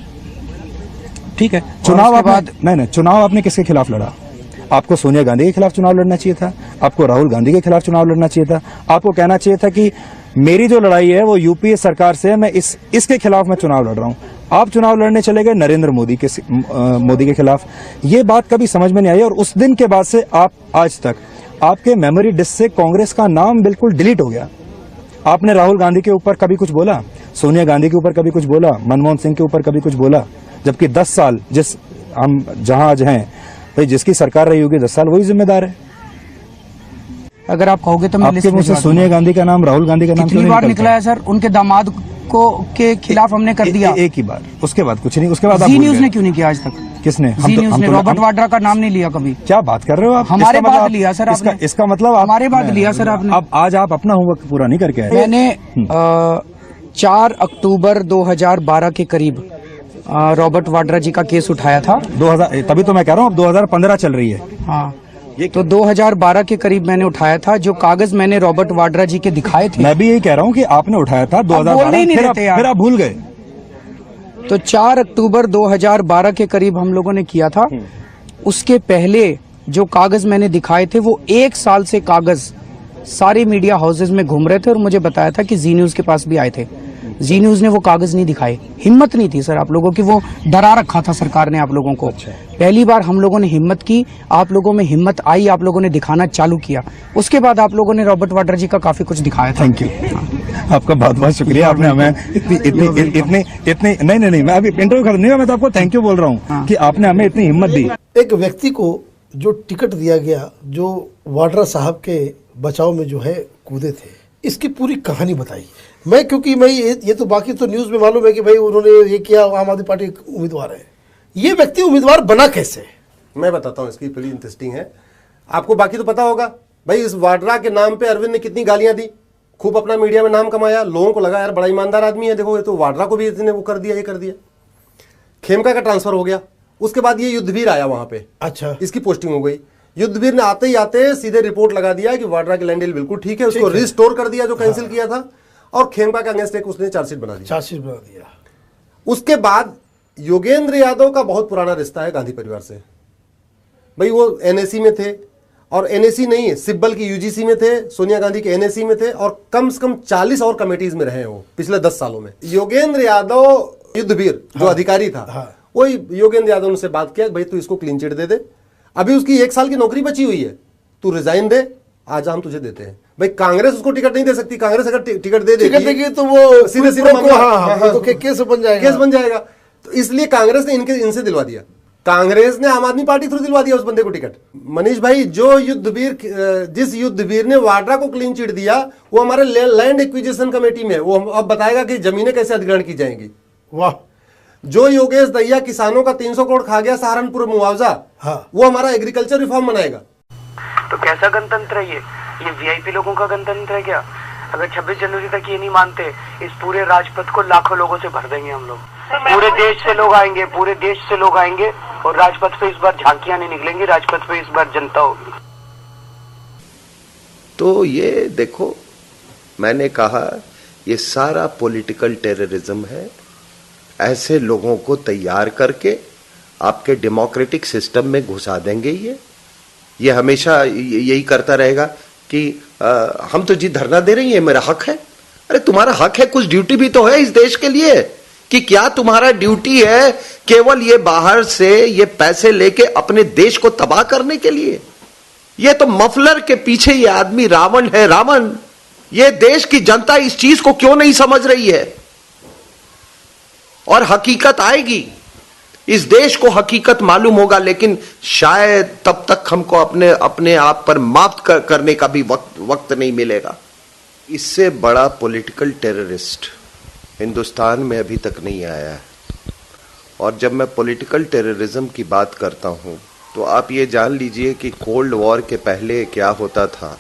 ठीक है। चुनाव आपने किसके खिलाफ लड़ा? आपको सोनिया गांधी के खिलाफ चुनाव लड़ना चाहिए था, आपको राहुल गांधी के खिलाफ चुनाव लड़ना चाहिए था, आपको कहना चाहिए था कि मेरी जो लड़ाई है वो यूपीए सरकार से है, मैं इसके खिलाफ मैं चुनाव लड़ रहा हूं। आप चुनाव लड़ने चले गए नरेंद्र मोदी के खिलाफ। ये बात कभी समझ में नहीं आई और उस दिन के बाद से आप आज तक आपके मेमोरी डिस्क से कांग्रेस का नाम बिल्कुल डिलीट हो गया। आपने राहुल गांधी के ऊपर कभी कुछ बोला, सोनिया गांधी के ऊपर कभी कुछ बोला, मनमोहन सिंह के ऊपर कभी कुछ बोला? जबकि 10 साल हम जहां आज हैं, भाई जिसकी सरकार रही होगी 10 साल वही जिम्मेदार है। अगर आप कहोगे तो मैं आपके मुंह से सोनिया गांधी का नाम, राहुल गांधी का नाम कितनी बार निकला है सर? उनके दामाद को के खिलाफ हमने कर दिया। एक ही बार, उसके बाद कुछ नहीं, उसके बाद जी न्यूज ने क्यों नहीं किया आज तक? किसने? जी न्यूज ने रॉबर्ट वाड्रा का नाम नहीं लिया कभी। क्या बात कर रहे हो आप? हमारे बाद लिया सर आपने। इसका मतलब हमारे बाद लिया सर आपने। अब आज आप अपना होमवर्क पूरा नहीं करके आए। मैंने 4 अक्टूबर 2012 के करीब रॉबर्ट वाड्रा जी का केस उठाया था। 2000, तभी तो मैं कह रहा हूँ अब 2015 चल रही है। हाँ, तो 2012 के करीब मैंने उठाया था। जो कागज मैंने रॉबर्ट वाड्रा जी के दिखाए थे, मैं भी यही कह रहा हूँ कि आपने उठाया था 2012, फिर आप भूल गए। तो 4 अक्टूबर 2012 के करीब हम लोगों ने किया था। उसके पहले जो कागज मैंने दिखाए थे वो 1 साल से कागज सारे मीडिया हाउसेज में घूम रहे थे और मुझे बताया था कि जी न्यूज के पास भी आए थे। जी न्यूज ने वो कागज नहीं दिखाए, हिम्मत नहीं थी सर आप लोगों की, वो डरा रखा था सरकार ने आप लोगों को। पहली बार हम लोगों ने हिम्मत की, आप लोगों में हिम्मत आई, आप लोगों ने दिखाना चालू किया। उसके बाद आप लोगों ने रॉबर्ट वाड्रा जी का काफी कुछ दिखाया था। थैंक यू, आपका बहुत बहुत शुक्रिया। आपने हमें इतनी नहीं मैं अभी इंटरव्यू खत्म नहीं हुआ, मैं तो आपको थैंक यू बोल रहा हूँ कि आपने हमें इतनी हिम्मत दी। एक व्यक्ति को जो टिकट दिया गया, जो वाड्रा साहब के बचाव में जो है कूदे थे, इसकी पूरी कहानी बताई। क्योंकि ये तो बाकी तो न्यूज में मालूम है कि भाई उन्होंने ये किया, आम आदमी पार्टी उम्मीदवार है। ये व्यक्ति उम्मीदवार बना कैसे? मैं बताता हूँ, इसकी बड़ी इंटरेस्टिंग है। आपको बाकी तो पता होगा भाई, इस वाड्रा के नाम पे अरविंद ने कितनी गालियां दी, खूब अपना मीडिया में नाम कमाया, लोगों को लगा यार बड़ा ईमानदार आदमी है, देखो ये तो वाड्रा को भी इसने वो कर दिया, ये कर दिया। खेमका का ट्रांसफर हो गया, उसके बाद ये युद्धवीर आया वहां पे। अच्छा, इसकी पोस्टिंग हो गई। युद्धवीर ने आते ही आते सीधे रिपोर्ट लगा दिया कि वाड्रा की लैंड डील बिल्कुल ठीक है, उसको रिस्टोर कर दिया जो कैंसिल किया था, और खेमका के अगेंस्ट एक उसने चार्जशीट बना दिया। उसके बाद योगेंद्र यादव का बहुत पुराना रिश्ता है गांधी परिवार से। भाई वो एनएसी में थे, और एनएसी नहीं, सिब्बल की यूजीसी में थे, सोनिया गांधी के एनएसी में थे, और कम से कम 40 और कमेटीज में रहे हैं वो पिछले 10 सालों में। योगेंद्र यादव युद्धवीर जो अधिकारी था, वही योगेंद्र यादव ने बात किया भाई तू इसको क्लीन चिट दे दे, अभी उसकी 1 साल की नौकरी बची हुई है, तू रिजाइन दे, आज हम तुझे देते हैं। भाई कांग्रेस उसको टिकट नहीं दे सकती, कांग्रेस अगर टिकट दे देगी तो वो सीधे तो केस बन जाएगा। तो इसलिए कांग्रेस ने इनसे दिलवा दिया, कांग्रेस ने आम आदमी पार्टी थ्रू दिलवा दिया उस बंदे को टिकट। मनीष भाई, जिस युद्धवीर ने वाड्रा को क्लीन चिट दिया, वो हमारे लैंड एक्विजिशन कमेटी में, वो अब बताएगा कि जमीनें कैसे अधिग्रहण की जाएंगी। वाह। जो योगेश दहिया किसानों का 300 करोड़ खा गया सहारनपुर मुआवजा, वो हमारा एग्रीकल्चर रिफॉर्म बनाएगा। तो कैसा गणतंत्र है ये वीआईपी लोगों का गणतंत्र है क्या? अगर 26 जनवरी तक ये नहीं मानते, इस पूरे राजपथ को लाखों लोगों से भर देंगे हम लोग। पूरे देश से लोग आएंगे, और राजपथ पे इस बार झांकियां नहीं निकलेंगी, राजपथ पे इस बार जनता होगी। तो ये देखो, मैंने कहा ये सारा पॉलिटिकल टेररिज्म है। ऐसे लोगों को तैयार करके आपके डेमोक्रेटिक सिस्टम में घुसा देंगे। ये हमेशा यही करता रहेगा कि हम तो जी धरना दे रही है, मेरा हक है। अरे तुम्हारा हक है, कुछ ड्यूटी भी तो है इस देश के लिए। कि क्या तुम्हारा ड्यूटी है केवल ये बाहर से ये पैसे लेके अपने देश को तबाह करने के लिए? ये तो मफलर के पीछे ये आदमी रावण है, रावण। ये देश की जनता इस चीज को क्यों नहीं समझ रही है? और हकीकत आएगी, इस देश को हकीकत मालूम होगा, लेकिन शायद तब तक हमको अपने आप पर माफ करने का भी वक्त नहीं मिलेगा। इससे बड़ा पॉलिटिकल टेररिस्ट हिंदुस्तान में अभी तक नहीं आया है। और जब मैं पॉलिटिकल टेररिज्म की बात करता हूं, तो आप ये जान लीजिए कि कोल्ड वॉर के पहले क्या होता था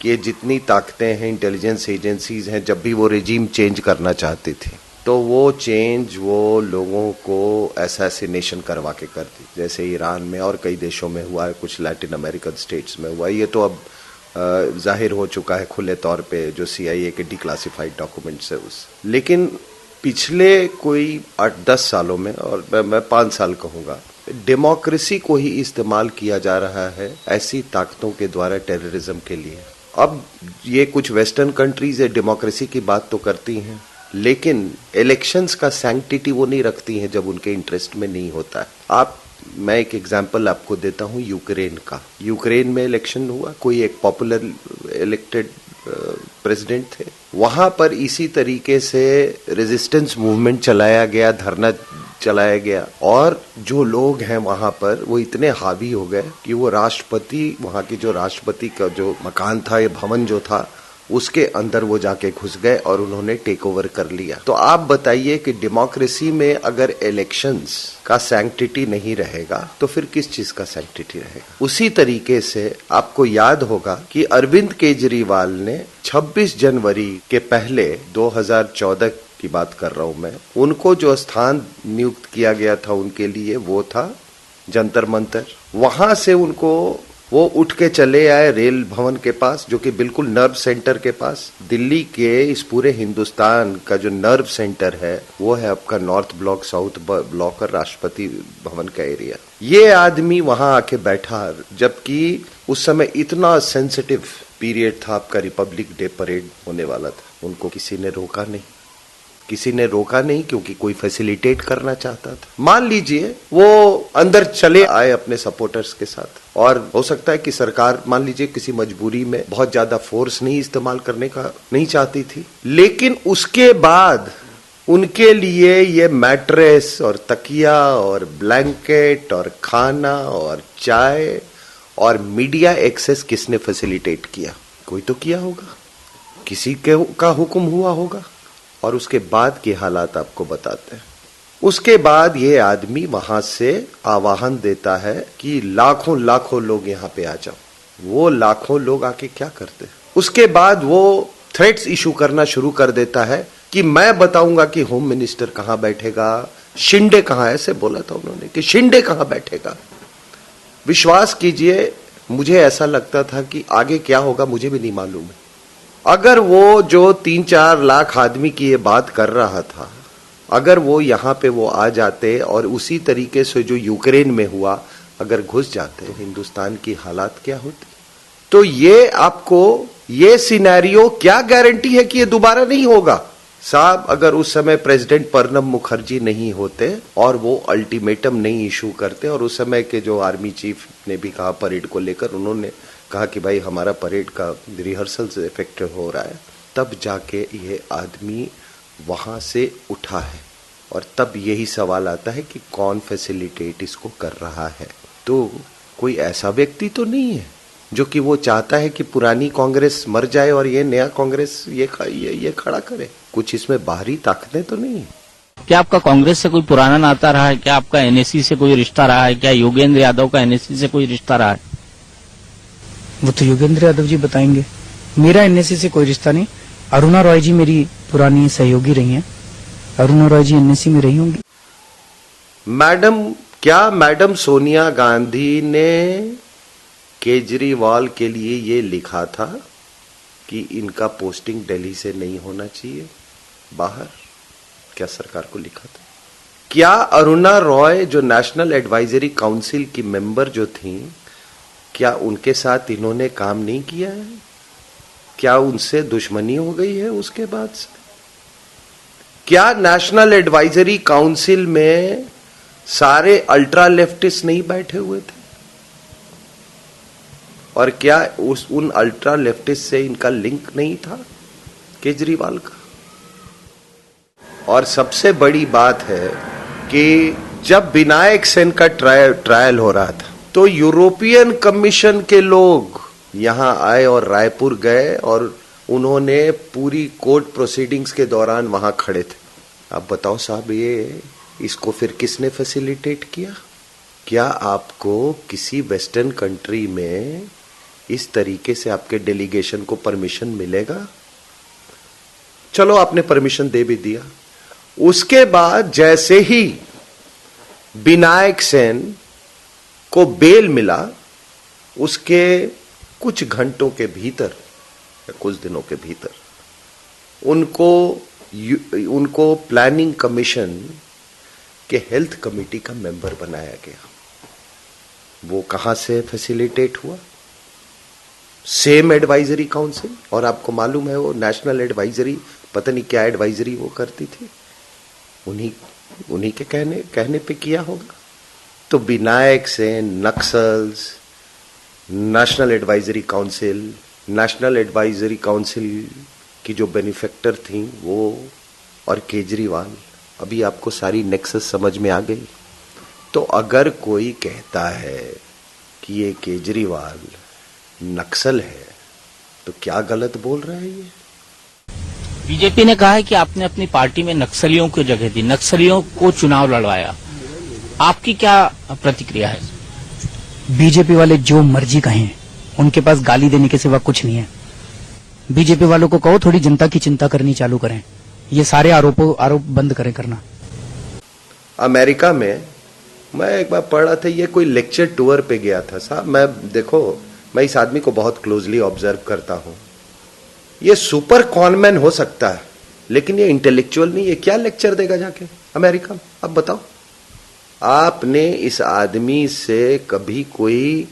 कि जितनी ताकतें हैं, इंटेलिजेंस एजेंसीज हैं, जब भी वो रिजीम चेंज करना चाहती थी, तो वो लोगों को असैसिनेशन करवा के करती, जैसे ईरान में और कई देशों में हुआ है, कुछ लैटिन अमेरिकन स्टेट्स में हुआ है। ये तो अब जाहिर हो चुका है खुले तौर पे, जो CIA के डिक्लासिफाइड डॉक्यूमेंट्स है उस। लेकिन पिछले कोई 8-10 सालों में, और मैं 5 साल कहूँगा, डेमोक्रेसी को ही इस्तेमाल किया जा रहा है ऐसी ताकतों के द्वारा टेररिज्म के लिए। अब ये कुछ वेस्टर्न कंट्रीज है, डेमोक्रेसी की बात तो करती हैं, लेकिन इलेक्शंस का सैंक्टिटी वो नहीं रखती हैं जब उनके इंटरेस्ट में नहीं होता है। मैं एक एग्जांपल आपको देता हूं यूक्रेन का। यूक्रेन में इलेक्शन हुआ, कोई एक पॉपुलर इलेक्टेड प्रेसिडेंट थे। वहां पर इसी तरीके से रेजिस्टेंस मूवमेंट चलाया गया, धरना चलाया गया, और जो लोग हैं वहां पर वो इतने हावी हो गए कि वो राष्ट्रपति, वहां के जो राष्ट्रपति का जो मकान था, ये भवन जो था, उसके अंदर वो जाके घुस गए और उन्होंने टेक ओवर कर लिया। तो आप बताइए कि डेमोक्रेसी में अगर इलेक्शंस का सैंक्टिटी नहीं रहेगा तो फिर किस चीज का सैंक्टिटी रहेगा? उसी तरीके से आपको याद होगा कि अरविंद केजरीवाल ने 26 जनवरी के पहले 2014 की बात कर रहा हूं मैं, उनको जो स्थान नियुक्त किया गया था उनके लिए वो था जंतर मंतर। वहां से उनको वो उठ के चले आए रेल भवन के पास, जो कि बिल्कुल नर्व सेंटर के पास। दिल्ली के इस पूरे हिंदुस्तान का जो नर्व सेंटर है वो है आपका नॉर्थ ब्लॉक, साउथ ब्लॉक और राष्ट्रपति भवन का एरिया। ये आदमी वहां आके बैठा, जबकि उस समय इतना सेंसिटिव पीरियड था, आपका रिपब्लिक डे परेड होने वाला था। उनको किसी ने रोका नहीं, किसी ने रोका नहीं, क्योंकि कोई फैसिलिटेट करना चाहता था। मान लीजिए वो अंदर चले आए अपने सपोर्टर्स के साथ, और हो सकता है कि सरकार मान लीजिए किसी मजबूरी में बहुत ज्यादा फोर्स नहीं इस्तेमाल करने का नहीं चाहती थी, लेकिन उसके बाद उनके लिए ये मैट्रेस और तकिया और ब्लैंकेट और खाना और चाय और मीडिया एक्सेस किसने फैसिलिटेट किया? कोई तो किया होगा, किसी का हुक्म हुआ होगा। और उसके बाद के हालात आपको बताते हैं। उसके बाद ये आदमी वहां से आह्वान देता है कि लाखों लाखों लोग यहाँ पे आ जाओ। वो लाखों लोग आके क्या करते हैं? उसके बाद वो थ्रेट्स इशू करना शुरू कर देता है कि मैं बताऊंगा कि होम मिनिस्टर कहां बैठेगा, शिंदे कहां, ऐसे बोला था उन्होंने कि शिंदे कहां बैठेगा। विश्वास कीजिए, मुझे ऐसा लगता था कि आगे क्या होगा मुझे भी नहीं मालूम है। अगर वो जो 3-4 लाख आदमी की ये बात कर रहा था, अगर वो यहाँ पे वो आ जाते और उसी तरीके से जो यूक्रेन में हुआ अगर घुस जाते, हिंदुस्तान की हालात क्या होती? तो ये आपको ये सिनेरियो क्या गारंटी है कि ये दोबारा नहीं होगा? साहब, अगर उस समय प्रेसिडेंट प्रणब मुखर्जी नहीं होते और वो अल्टीमेटम नहीं इशू करते, और उस समय के जो आर्मी चीफ ने भी कहा परेड को लेकर, उन्होंने कहा कि भाई हमारा परेड का रिहर्सल से इफेक्टिव हो रहा है, तब जाके ये आदमी वहां से उठा है। और तब यही सवाल आता है कि कौन फैसिलिटेट इसको कर रहा है? तो कोई ऐसा व्यक्ति तो नहीं है जो कि वो चाहता है कि पुरानी कांग्रेस मर जाए और ये नया कांग्रेस ये खड़ा करे। कुछ इसमें बाहरी ताकतें तो नहीं है। क्या आपका कांग्रेस से कोई पुराना नाता रहा है? क्या आपका एनएससी से कोई रिश्ता रहा है? क्या योगेंद्र यादव का एनएससी से कोई रिश्ता रहा है? वो तो योगेंद्र यादव जी बताएंगे। मेरा एनएससी से कोई रिश्ता नहीं। अरुणा रॉय जी मेरी पुरानी सहयोगी रही हैं। अरुणा रॉय जी एनएससी में रही होंगी। मैडम, क्या मैडम सोनिया गांधी ने केजरीवाल के लिए ये लिखा था कि इनका पोस्टिंग दिल्ली से नहीं होना चाहिए, बाहर? क्या सरकार को लिखा था? क्या अरुणा रॉय जो नेशनल एडवाइजरी काउंसिल की मेंबर जो थी, क्या उनके साथ इन्होंने काम नहीं किया है? क्या उनसे दुश्मनी हो गई है उसके बाद से? क्या नेशनल एडवाइजरी काउंसिल में सारे अल्ट्रा लेफ्टिस्ट नहीं बैठे हुए थे? और क्या उन अल्ट्रा लेफ्टिस्ट से इनका लिंक नहीं था केजरीवाल का? और सबसे बड़ी बात है कि जब विनायक सेन का ट्रायल हो रहा था, तो यूरोपियन कमीशन के लोग यहां आए और रायपुर गए और उन्होंने पूरी कोर्ट प्रोसीडिंग्स के दौरान वहां खड़े थे। अब बताओ साहब, ये इसको फिर किसने फैसिलिटेट किया? क्या आपको किसी वेस्टर्न कंट्री में इस तरीके से आपके डेलीगेशन को परमिशन मिलेगा? चलो, आपने परमिशन दे भी दिया। उसके बाद जैसे ही विनायक सेन को बेल मिला, उसके कुछ घंटों के भीतर या कुछ दिनों के भीतर उनको प्लानिंग कमीशन के हेल्थ कमेटी का मेंबर बनाया गया। वो कहां से फैसिलिटेट हुआ? Same advisory council. और आपको मालूम है वो नेशनल एडवाइजरी, पता नहीं क्या एडवाइजरी वो करती थी, उन्हीं के कहने पे किया होगा। तो Vinayak Sen, Naxals, national advisory council की जो बेनिफैक्टर थी वो, और केजरीवाल, अभी आपको सारी नेक्सस समझ में आ गई। तो अगर कोई कहता है कि ये केजरीवाल नक्सल है तो क्या गलत बोल रहे हैं ये? बीजेपी ने कहा है कि आपने अपनी पार्टी में नक्सलियों को जगह दी, नक्सलियों को चुनाव लड़वाया, आपकी क्या प्रतिक्रिया है? बीजेपी वाले जो मर्जी कहें, उनके पास गाली देने के सिवा कुछ नहीं है। बीजेपी वालों को कहो थोड़ी जनता की चिंता करनी चालू करें, ये सारे आरोप बंद करें करना। अमेरिका में मैं एक बार पढ़ रहा था, ये कोई लेक्चर टूर पे गया था साहब। मैं इस आदमी को बहुत क्लोजली ऑब्जर्व करता हूं। ये सुपर कॉनमैन हो सकता है, लेकिन ये इंटेलेक्चुअल नहीं है। क्या लेक्चर देगा जाके अमेरिका में? अब बताओ, आपने इस आदमी से कभी कोई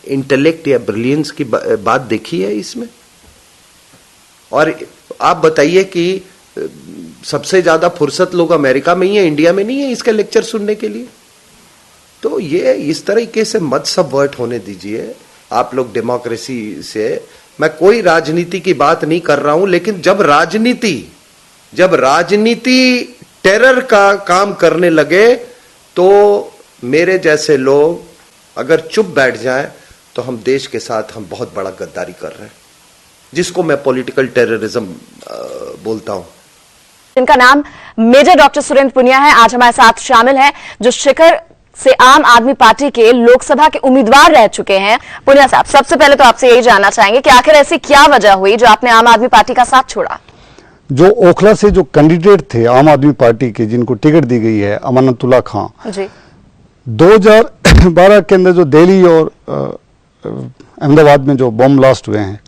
इंटेलेक्ट या ब्रिलियंस की बात देखी है इसमें? और आप बताइए कि सबसे ज्यादा फुर्सत लोग अमेरिका में ही है, इंडिया में नहीं है इसके लेक्चर सुनने के लिए। तो ये इस तरीके से मत सबवर्ट होने दीजिए आप लोग डेमोक्रेसी से। मैं कोई राजनीति की बात नहीं कर रहा हूं, लेकिन जब राजनीति टेरर का काम करने लगे तो मेरे जैसे लोग अगर चुप बैठ जाएं तो हम देश के साथ हम बहुत बड़ा गद्दारी कर रहे हैं, जिसको मैं पॉलिटिकल टेररिज्म बोलता हूं। जिनका नाम मेजर डॉक्टर सुरेंद्र पुनिया है, आज हमारे साथ शामिल हैं, जो शिखर से आम आदमी पार्टी के लोकसभा के उम्मीदवार रह चुके हैं। पुनिया साहब, सबसे पहले तो आपसे यही जानना चाहेंगे कि आखिर ऐसी क्या वजह हुई जो आपने आम आदमी पार्टी का साथ छोड़ा? जो ओखला से जो कैंडिडेट थे आम आदमी पार्टी के, जिनको टिकट दी गई है, अमानतुल्लाह खान जी, 2012 के अंदर जो दिल्ली और अहमदाबाद में जो बम ब्लास्ट हुए हैं,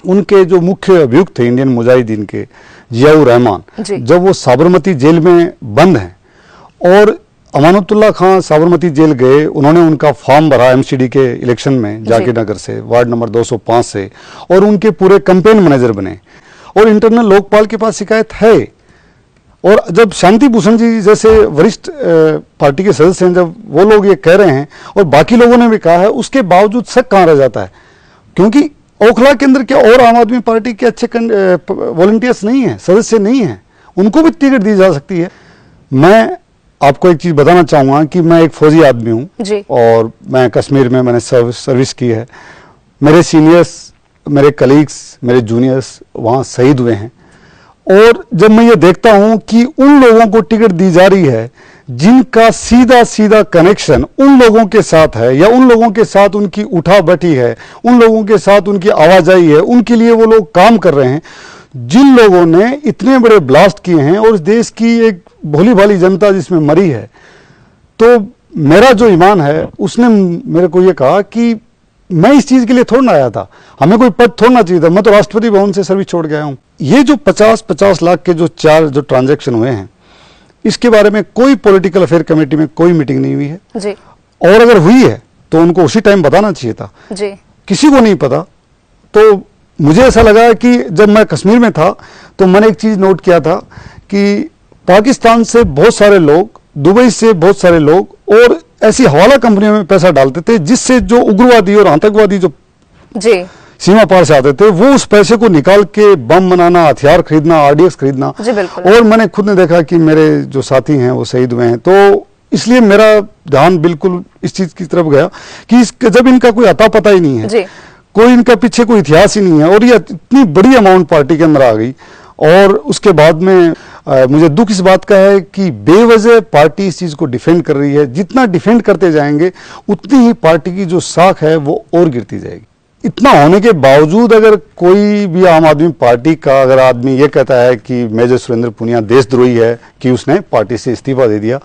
उनके जो मुख्य अभियुक्त थे इंडियन मुजाहिदीन के जियाउर रहमान, जब वो साबरमती जेल में बंद हैं और अमानतुल्लाह खान साबरमती जेल गए, उन्होंने उनका फॉर्म भरा एमसीडी के इलेक्शन में जाकिर नगर से, वार्ड नंबर 205 से, और उनके पूरे कैंपेन मैनेजर बने। और इंटरनल लोकपाल के पास शिकायत है। और जब शांति भूषण जी जैसे वरिष्ठ पार्टी के सदस्य हैं, जब वो लोग ये कह रहे हैं और बाकी लोगों ने भी कहा है, उसके बावजूद शक कहां रह जाता है? क्योंकि ओखला के अंदर क्या और आम आदमी पार्टी के अच्छे वॉलंटियर्स नहीं है, सदस्य नहीं है, उनको भी टिकट दी जा सकती है। मैं आपको एक चीज बताना चाहूंगा कि मैं एक फौजी आदमी हूं और मैं कश्मीर में मैंने सर्विस की है। मेरे सीनियर्स, मेरे कलीग्स, मेरे जूनियर्स वहां शहीद हुए हैं। और जब मैं ये देखता हूं कि उन लोगों को टिकट दी जा रही है जिनका सीधा सीधा कनेक्शन उन लोगों के साथ है, या उन लोगों के साथ उनकी उठा बैठी है, उन लोगों के साथ उनकी आवाजाही है, उनके लिए वो लोग काम कर रहे हैं, जिन लोगों ने इतने बड़े ब्लास्ट किए हैं और इस देश की एक भोली भाली जनता जिसमें मरी है। तो मेरा जो ईमान है उसने मेरे को ये कहा कि मैं इस चीज के लिए थोड़ा आया था, हमें कोई पद थोड़ा चाहिए था, मैं तो राष्ट्रपति भवन से सर्विस छोड़ गया हूं। ये जो 50-50 लाख के जो ट्रांजैक्शन हुए हैं, इसके बारे में कोई पॉलिटिकल अफेयर कमेटी में कोई मीटिंग नहीं हुई है जी। और अगर हुई है तो उनको उसी टाइम बताना चाहिए था जी। किसी को नहीं पता। तो मुझे ऐसा लगा कि जब मैं कश्मीर में था तो मैंने एक चीज नोट किया था कि पाकिस्तान से बहुत सारे लोग, दुबई से बहुत सारे लोग और ऐसी हवाला कंपनियों में पैसा डालते थे, जिससे जो उग्रवादी और आतंकवादी जो जी सीमा पार से आते थे, वो उस पैसे को निकाल के बम बनाना, हथियार खरीदना, आरडीएक्स खरीदना। और मैंने खुद ने देखा कि मेरे जो साथी हैं वो शहीद हुए हैं। तो इसलिए मेरा ध्यान बिल्कुल इस चीज की तरफ गया कि जब इनका कोई अता पता ही नहीं है, कोई इनका पीछे कोई इतिहास ही नहीं है, और ये इतनी बड़ी अमाउंट पार्टी के अंदर आ गई, और उसके बाद में मुझे दुख इस बात का है कि बेवजह पार्टी इस चीज को डिफेंड कर रही है। जितना डिफेंड करते जाएंगे उतनी ही पार्टी की जो साख है वो और गिरती जाएगी। इतना होने के बावजूद अगर कोई भी आम आदमी पार्टी का अगर आदमी ये कहता है कि मेजर सुरेंद्र पुनिया देशद्रोही है कि उसने पार्टी से इस्तीफा दे दिया,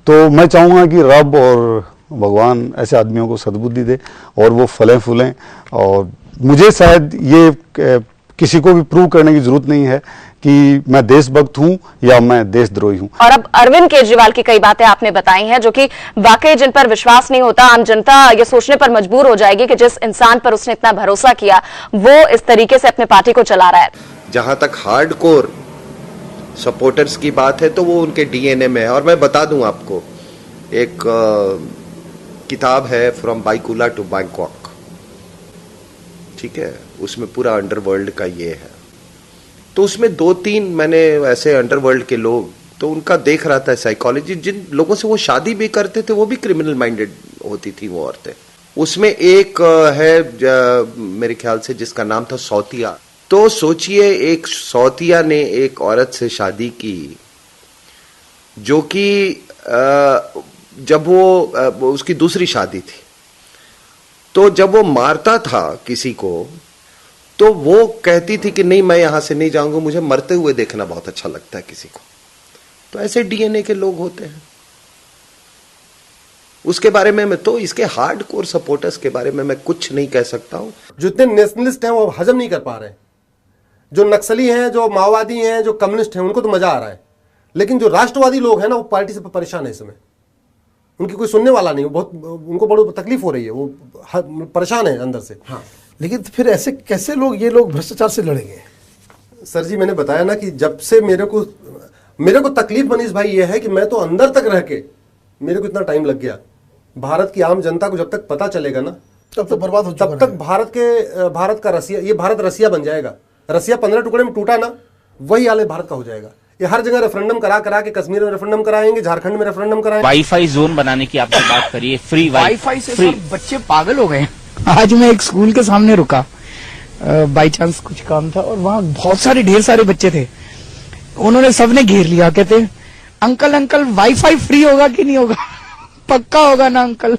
तो मैं चाहूंगा कि रब और भगवान ऐसे आदमियों को सद्बुद्धि दे और वो फलें फूलें। और मुझे शायद ये किसी को भी प्रूव करने की जरूरत नहीं है कि मैं देशभक्त हूं या मैं देशद्रोही हूं। और अब अरविंद केजरीवाल की कई बातें आपने बताई हैं जो कि वाकई जिन पर विश्वास नहीं होता, आम जनता ये सोचने पर मजबूर हो जाएगी कि जिस इंसान पर उसने इतना भरोसा किया वो इस तरीके से अपने पार्टी को चला रहा है। जहां तक हार्डकोर सपोर्टर्स की बात है तो वो उनके डीएनए में है। और मैं बता दूं आपको, एक किताब है फ्रॉम बाइकुला टू बैंकॉक, ठीक है, उसमें पूरा अंडरवर्ल्ड का ये है। तो उसमें 2-3 मैंने ऐसे अंडरवर्ल्ड के लोग, तो उनका देख रहा था साइकोलॉजी। जिन लोगों से वो शादी भी करते थे वो भी क्रिमिनल माइंडेड होती थी वो औरतें। उसमें एक है मेरे ख्याल से जिसका नाम था सौतिया। तो सोचिए, एक सौतिया ने एक औरत से शादी की जो कि जब वो उसकी दूसरी शादी थी, तो जब वो मारता था किसी को तो वो कहती थी कि नहीं, मैं यहां से नहीं जाऊंगा, मुझे मरते हुए देखना बहुत अच्छा लगता है किसी को। तो ऐसे डीएनए के लोग होते हैं। उसके बारे में मैं तो इसके हार्डकोर सपोर्टर्स के बारे में मैं कुछ नहीं कह सकता हूं। जितने नेशनलिस्ट हैं वो हजम नहीं कर पा रहे हैं। जो नक्सली हैं, जो माओवादी हैं, जो कम्युनिस्ट हैं, उनको तो मजा आ रहा है, लेकिन जो राष्ट्रवादी लोग हैं ना, वो पार्टी से परेशान है इस समय। उनकी कोई सुनने वाला नहीं, बहुत उनको बड़ी तकलीफ हो रही है, वो परेशान है अंदर से। हाँ, लेकिन फिर ऐसे कैसे ये लोग भ्रष्टाचार से लड़ेंगे? सर जी, मैंने बताया ना कि जब से मेरे को तकलीफ मनीष भाई ये है कि मैं तो अंदर तक रह के मेरे को इतना टाइम लग गया। भारत की आम जनता को जब तक पता चलेगा ना, तब तक बर्बाद हो चुका है। तब तक भारत का रसिया, ये भारत रसिया बन जाएगा। रसिया 15 टुकड़े में टूटा ना, वही हाल भारत का हो जाएगा। ये हर जगह रेफरेंडम करा के कश्मीर में रेफरेंडम कराएंगे, झारखंड में रेफरेंडम कराएंगे। वाईफाई जोन बनाने की आपने बात करी है, फ्री वाईफाई से सब बच्चे पागल हो गए। आज मैं एक स्कूल के सामने रुका, बाई चांस कुछ काम था, और वहां बहुत सारे ढेर सारे बच्चे थे। उन्होंने सबने घेर लिया, कहते अंकल वाईफाई फ्री होगा कि नहीं होगा? पक्का होगा ना अंकल?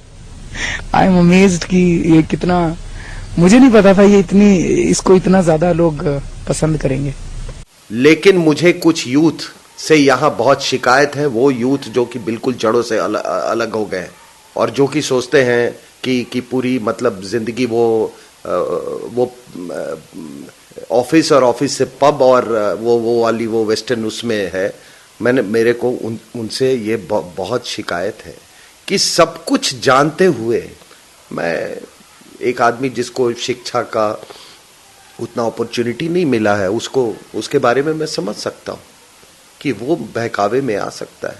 आई एम अमेज्ड कि ये कितना, मुझे नहीं पता था इसको इतना ज्यादा लोग पसंद करेंगे। लेकिन मुझे कुछ यूथ से यहाँ बहुत शिकायत है, वो यूथ जो कि बिल्कुल जड़ों से अलग हो गए और जो कि सोचते हैं कि पूरी मतलब जिंदगी वो ऑफिस और ऑफिस से पब और वो वाली वो वेस्टर्न उसमें है। मेरे को उनसे ये बहुत शिकायत है कि सब कुछ जानते हुए, मैं एक आदमी जिसको शिक्षा का उतना अपॉर्चुनिटी नहीं मिला है, उसके बारे में मैं समझ सकता हूं कि वो बहकावे में आ सकता है।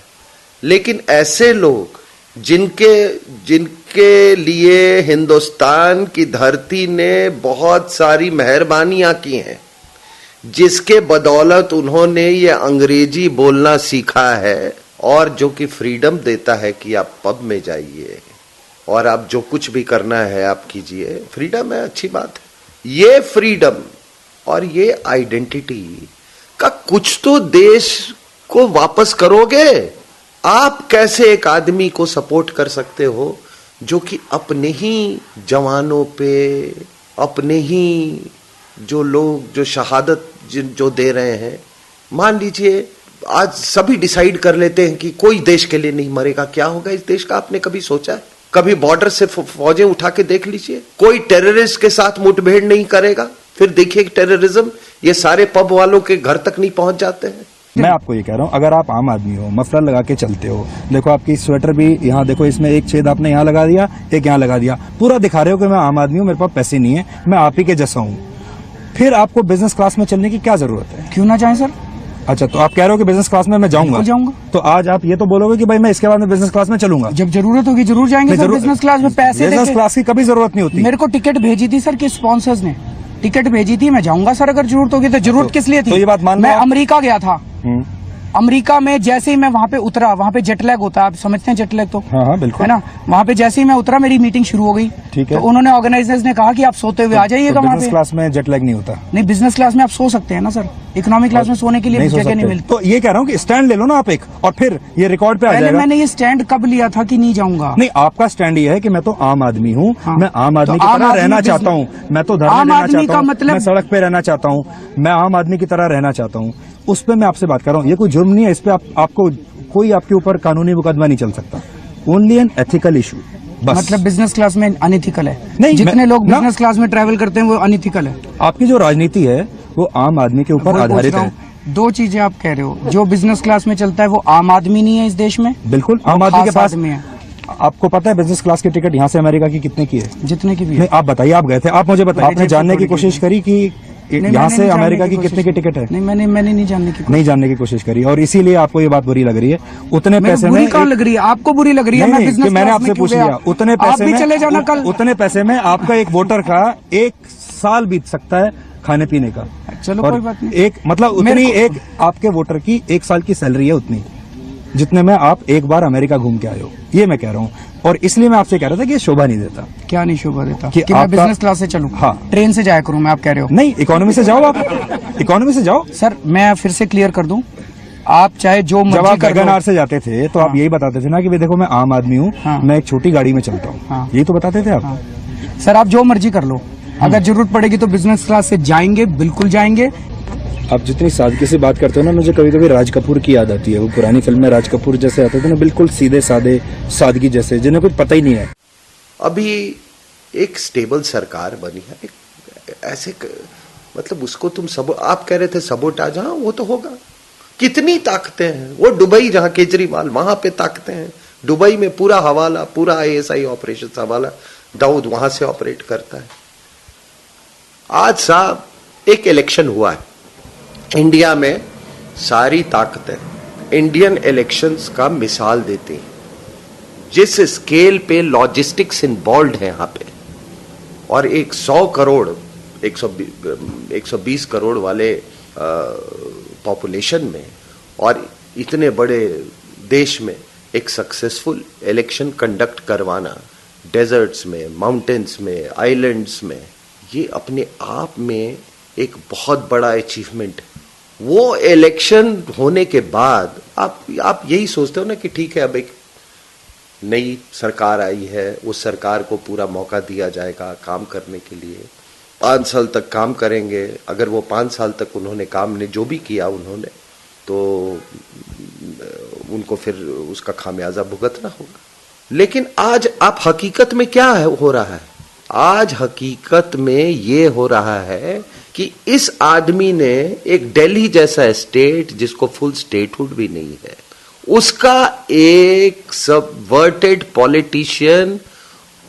लेकिन ऐसे लोग जिनके लिए हिंदुस्तान की धरती ने बहुत सारी मेहरबानियां की हैं, जिसके बदौलत उन्होंने ये अंग्रेजी बोलना सीखा है, और जो कि फ्रीडम देता है कि आप पब में जाइए और आप जो कुछ भी करना है आप कीजिए, फ्रीडम है, अच्छी बात है। ये फ्रीडम और ये आइडेंटिटी का कुछ तो देश को वापस करोगे। आप कैसे एक आदमी को सपोर्ट कर सकते हो जो कि अपने ही जवानों पे, अपने ही जो लोग जो शहादत जो दे रहे हैं, मान लीजिए आज सभी डिसाइड कर लेते हैं कि कोई देश के लिए नहीं मरेगा, क्या होगा इस देश का? आपने कभी सोचा है? कभी बॉर्डर से फौजें उठा के देख लीजिए, कोई टेररिस्ट के साथ मुठभेड़ नहीं करेगा। फिर देखिए टेररिज्म ये सारे पब वालों के घर तक नहीं पहुंच जाते हैं। मैं आपको ये कह रहा हूँ, अगर आप आम आदमी हो, मफलर लगा के चलते हो, देखो आपकी स्वेटर भी यहाँ देखो, इसमें एक छेद आपने यहाँ लगा दिया, एक यहाँ लगा दिया, पूरा दिखा रहे हो कि मैं आम आदमी हूँ, मेरे पास पैसे नहीं है, मैं आप ही के जैसा हूँ। फिर आपको बिजनेस क्लास में चलने की क्या जरूरत है? क्यों ना जाए सर? अच्छा, तो आप कह रहे हो कि बिजनेस क्लास में मैं जाऊंगा, तो आज आप ये तो बोलोगे कि भाई मैं इसके बाद में बिजनेस क्लास में चलूंगा। जब जरूरत होगी जरूर जाएंगे सर, बिजनेस क्लास में पैसे बिजनेस क्लास की कभी जरूरत नहीं होती। मेरे को टिकट भेजी थी सर, कि स्पॉन्सर्स ने टिकट भेजी थी, मैं जाऊंगा सर अगर जरूरत होगी तो। जरूरत किस लिए थी? तो ये बात मान, मैं अमेरिका गया था, अमेरिका में जैसे ही मैं वहां पे उतरा, वहां पे जेट लैग होता है, आप समझते हैं जेट लैग तो? हाँ, बिल्कुल है ना। वहां पे जैसे ही मैं उतरा मेरी मीटिंग शुरू हो गई, ठीक है। तो उन्होंने ऑर्गेनाइजर्स ने कहा कि आप सोते हुए आ जाइएगा वहां पे। बिजनेस क्लास में जेट लैग नहीं होता? नहीं, बिजनेस क्लास में आप सो सकते हैं ना सर, इकोनॉमिक क्लास में सोने के लिए जगह नहीं मिलती। तो ये कह रहा हूँ कि स्टैंड ले लो ना आप एक, और फिर ये रिकॉर्ड पे आ जाएगा। मैंने ये स्टैंड कब लिया था कि नहीं जाऊंगा? नहीं, आपका स्टैंड ये है कि मैं तो आम आदमी हूँ, मैं आम आदमी की तरह रहना चाहता हूँ, मैं तो धर्म देना चाहता हूँ, मैं सड़क पे रहना चाहता हूँ, मैं आम आदमी की तरह रहना चाहता हूँ। उस पर मैं आपसे बात कर रहा हूँ। ये कोई जुर्म नहीं है, इस पे आपको कोई आपके ऊपर कानूनी मुकदमा नहीं चल सकता। ओनली एन एथिकल इशू, बस। मतलब बिजनेस क्लास में अनइथिकल है? नहीं, जितने लोग बिजनेस क्लास में ट्रैवल करते हैं वो अनइथिकल है। आपकी जो राजनीति है वो आम आदमी के ऊपर आधारित है। दो चीजें आप कह रहे हो, जो बिजनेस क्लास में चलता है वो आम आदमी नहीं है इस देश में। बिल्कुल, आम आदमी के पास में है। आपको पता है बिजनेस क्लास की टिकट यहाँ से अमेरिका की कितने की है? जितने की भी। नहीं, आप बताइए, आप गए थे, आप मुझे बताइए, आपने जानने की कोशिश करी कि यहाँ से अमेरिका की कितने की टिकट है? नहीं, मैंने नहीं जानने की कोशिश करी, और इसीलिए आपको ये बात बुरी लग रही है। उतने पैसे में कहाँ लग रही है? आपको बुरी लग रही है? मैं बिजनेस मैंने आपसे पूछ लिया, उतने पैसे में चले जाना कल। उतने पैसे में आपका एक वोटर का 1 साल बीत सकता है खाने पीने का। चलो कोई बात नहीं। एक मतलब उतनी एक आपके वोटर की 1 साल की सैलरी है, उतनी जितने में आप एक बार अमेरिका घूम के आए हो, ये मैं कह रहा हूँ। और इसलिए मैं आपसे कह रहा था कि ये शोभा नहीं देता। क्या नहीं शोभा देता कि मैं बिजनेस क्लास से चलूं? हाँ, ट्रेन से जाया करूं मैं, आप कह रहे हो? नहीं, इकोनॉमी से जाओ आप, इकोनॉमी से जाओ। सर मैं फिर से क्लियर कर दूं, आप चाहे जो मर्जी जब आप कर लो। गगनयान से जाते थे तो आप यही बताते थे ना कि भाई देखो मैं आम आदमी हूँ, मैं एक छोटी गाड़ी में चलता हूँ, यही तो बताते थे आप। सर आप जो मर्जी कर लो, अगर जरूरत पड़ेगी तो बिजनेस क्लास से जाएंगे, बिल्कुल जाएंगे। आप जितनी सादगी से बात करते हो ना, मुझे कभी कभी राज कपूर की याद आती है। वो पुरानी फिल्म में राज कपूर जैसे आते थे ना, बिल्कुल सीधे साधे, सादगी जैसे, जिन्हें कुछ पता ही नहीं है। अभी एक स्टेबल सरकार बनी है, ऐसे मतलब उसको तुम सब, आप कह रहे थे सबोटाज, हाँ वो तो होगा। कितनी ताकतें हैं, वो दुबई जहां केजरीवाल, वहां पे ताकतें हैं। दुबई में पूरा हवाला, पूरा ISI ऑपरेशन हवाला दाऊद वहां से ऑपरेट करता है। आज साहब एक इलेक्शन हुआ है इंडिया में, सारी ताकतें इंडियन इलेक्शंस का मिसाल देती हैं। जिस स्केल पे लॉजिस्टिक्स इन्वॉल्व है यहां पे, और 100 करोड़ 120 करोड़ वाले पॉपुलेशन में और इतने बड़े देश में एक सक्सेसफुल इलेक्शन कंडक्ट करवाना, डेजर्ट्स में, माउंटेन्स में, आइलैंड्स में, ये अपने आप में एक बहुत बड़ा अचीवमेंट है। वो इलेक्शन होने के बाद आप यही सोचते हो ना कि ठीक है अब एक नई सरकार आई है, उस सरकार को पूरा मौका दिया जाएगा काम करने के लिए, 5 साल तक काम करेंगे। अगर वो 5 साल तक उन्होंने काम ने जो भी किया उन्होंने, तो उनको फिर उसका खामियाजा भुगतना होगा। लेकिन आज आप हकीकत में क्या हो रहा है? आज हकीकत में ये हो रहा है कि इस आदमी ने एक दिल्ली जैसा स्टेट, जिसको फुल स्टेटहुड भी नहीं है, उसका एक सबवर्टेड पॉलिटिशियन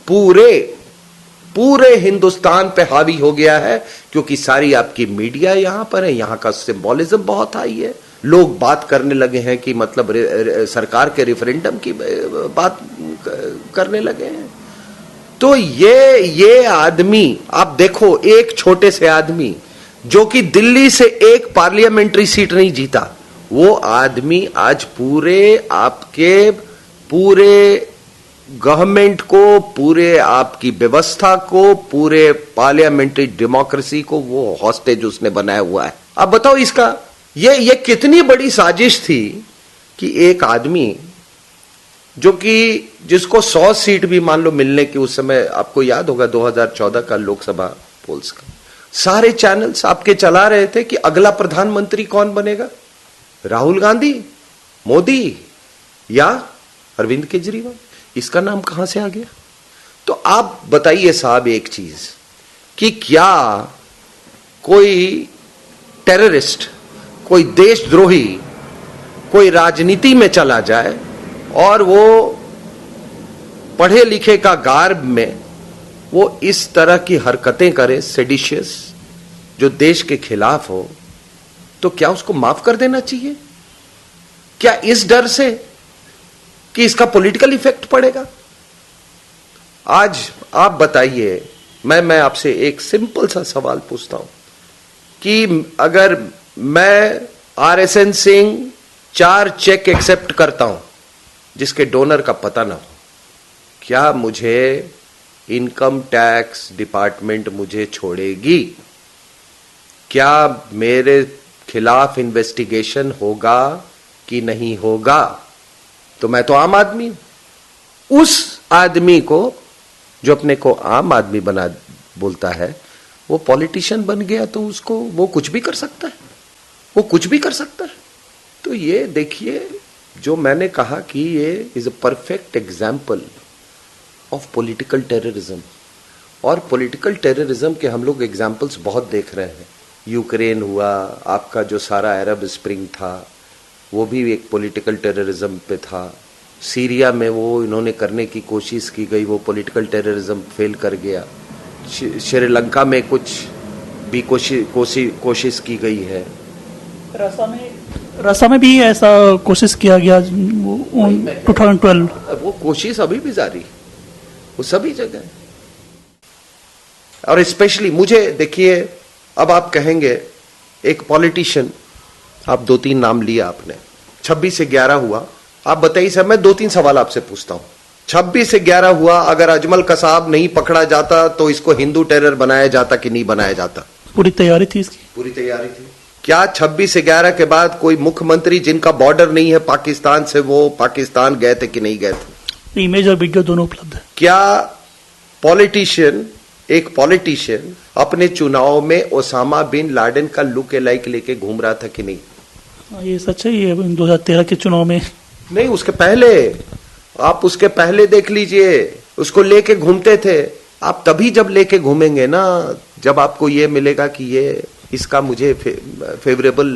पूरे हिंदुस्तान पे हावी हो गया है, क्योंकि सारी आपकी मीडिया यहां पर है, यहां का सिंबॉलिज्म बहुत हाई है। लोग बात करने लगे हैं कि मतलब सरकार के रेफरेंडम की बात करने लगे हैं। तो ये आदमी, आप देखो, एक छोटे से आदमी जो कि दिल्ली से एक पार्लियामेंट्री सीट नहीं जीता, वो आदमी आज पूरे गवर्नमेंट को, पूरे आपकी व्यवस्था को, पूरे पार्लियामेंट्री डेमोक्रेसी को वो हॉस्टेज उसने बनाया हुआ है। अब बताओ इसका ये कितनी बड़ी साजिश थी कि एक आदमी जो कि जिसको 100 सीट भी मान लो मिलने की, उस समय आपको याद होगा 2014 का लोकसभा पोल्स का, सारे चैनल्स आपके चला रहे थे कि अगला प्रधानमंत्री कौन बनेगा, राहुल गांधी, मोदी या अरविंद केजरीवाल। इसका नाम कहां से आ गया? तो आप बताइए साहब एक चीज, कि क्या कोई टेररिस्ट, कोई देशद्रोही, कोई राजनीति में चला जाए और वो पढ़े लिखे का गार्ब में वो इस तरह की हरकतें करे, सेडिशियस, जो देश के खिलाफ हो, तो क्या उसको माफ कर देना चाहिए? क्या इस डर से कि इसका पॉलिटिकल इफेक्ट पड़ेगा? आज आप बताइए, मैं आपसे एक सिंपल सा सवाल पूछता हूं कि अगर मैं RSN सिंह 4 चेक एक्सेप्ट करता हूं जिसके डोनर का पता ना हो, क्या मुझे इनकम टैक्स डिपार्टमेंट मुझे छोड़ेगी? क्या मेरे खिलाफ इन्वेस्टिगेशन होगा कि नहीं होगा? तो मैं तो आम आदमी हूं। उस आदमी को जो अपने को आम आदमी बना बोलता है, वो पॉलिटिशियन बन गया, तो उसको वो कुछ भी कर सकता है, वो कुछ भी कर सकता है। तो ये देखिए, जो मैंने कहा कि ये is a perfect example of political terrorism. और पॉलिटिकल टेररिज्म के हम लोग एग्जाम्पल्स बहुत देख रहे हैं। यूक्रेन हुआ, आपका जो सारा अरब स्प्रिंग था वो भी एक पॉलिटिकल टेररिज्म पे था। सीरिया में वो इन्होंने करने की कोशिश की गई, वो पॉलिटिकल टेररिज्म फेल कर गया। श्रीलंका में कुछ भी कोशिश की गई है। रसा में भी ऐसा कोशिश किया गया 2012। वो कोशिश अभी भी जारी, वो सभी जगह। और स्पेशली मुझे देखिए, अब आप कहेंगे एक पॉलिटिशियन, आप 2-3 नाम लिया आपने, 26 से 11 हुआ, आप बताइए सर, मैं 2-3 सवाल आपसे पूछता हूं 26/11 हुआ, अगर अजमल कसाब नहीं पकड़ा जाता तो इसको हिंदू टेरर बनाया जाता कि नहीं बनाया जाता? पूरी तैयारी थी इसकी, पूरी तैयारी थी। क्या 26/11 के बाद कोई मुख्यमंत्री जिनका बॉर्डर नहीं है पाकिस्तान से, वो पाकिस्तान गए थे कि नहीं गए थे? इमेज और वीडियो दोनों उपलब्ध है। क्या एक पॉलिटिशियन अपने चुनाव में ओसामा बिन लादेन का लुक लाइक लेके घूम रहा था कि नहीं? ये सच है। ये 2013 के चुनाव में नहीं, उसके पहले, आप उसके पहले देख लीजिए, उसको लेके घूमते थे। आप तभी जब लेके घूमेंगे ना, जब आपको ये मिलेगा कि ये इसका मुझे फेवरेबल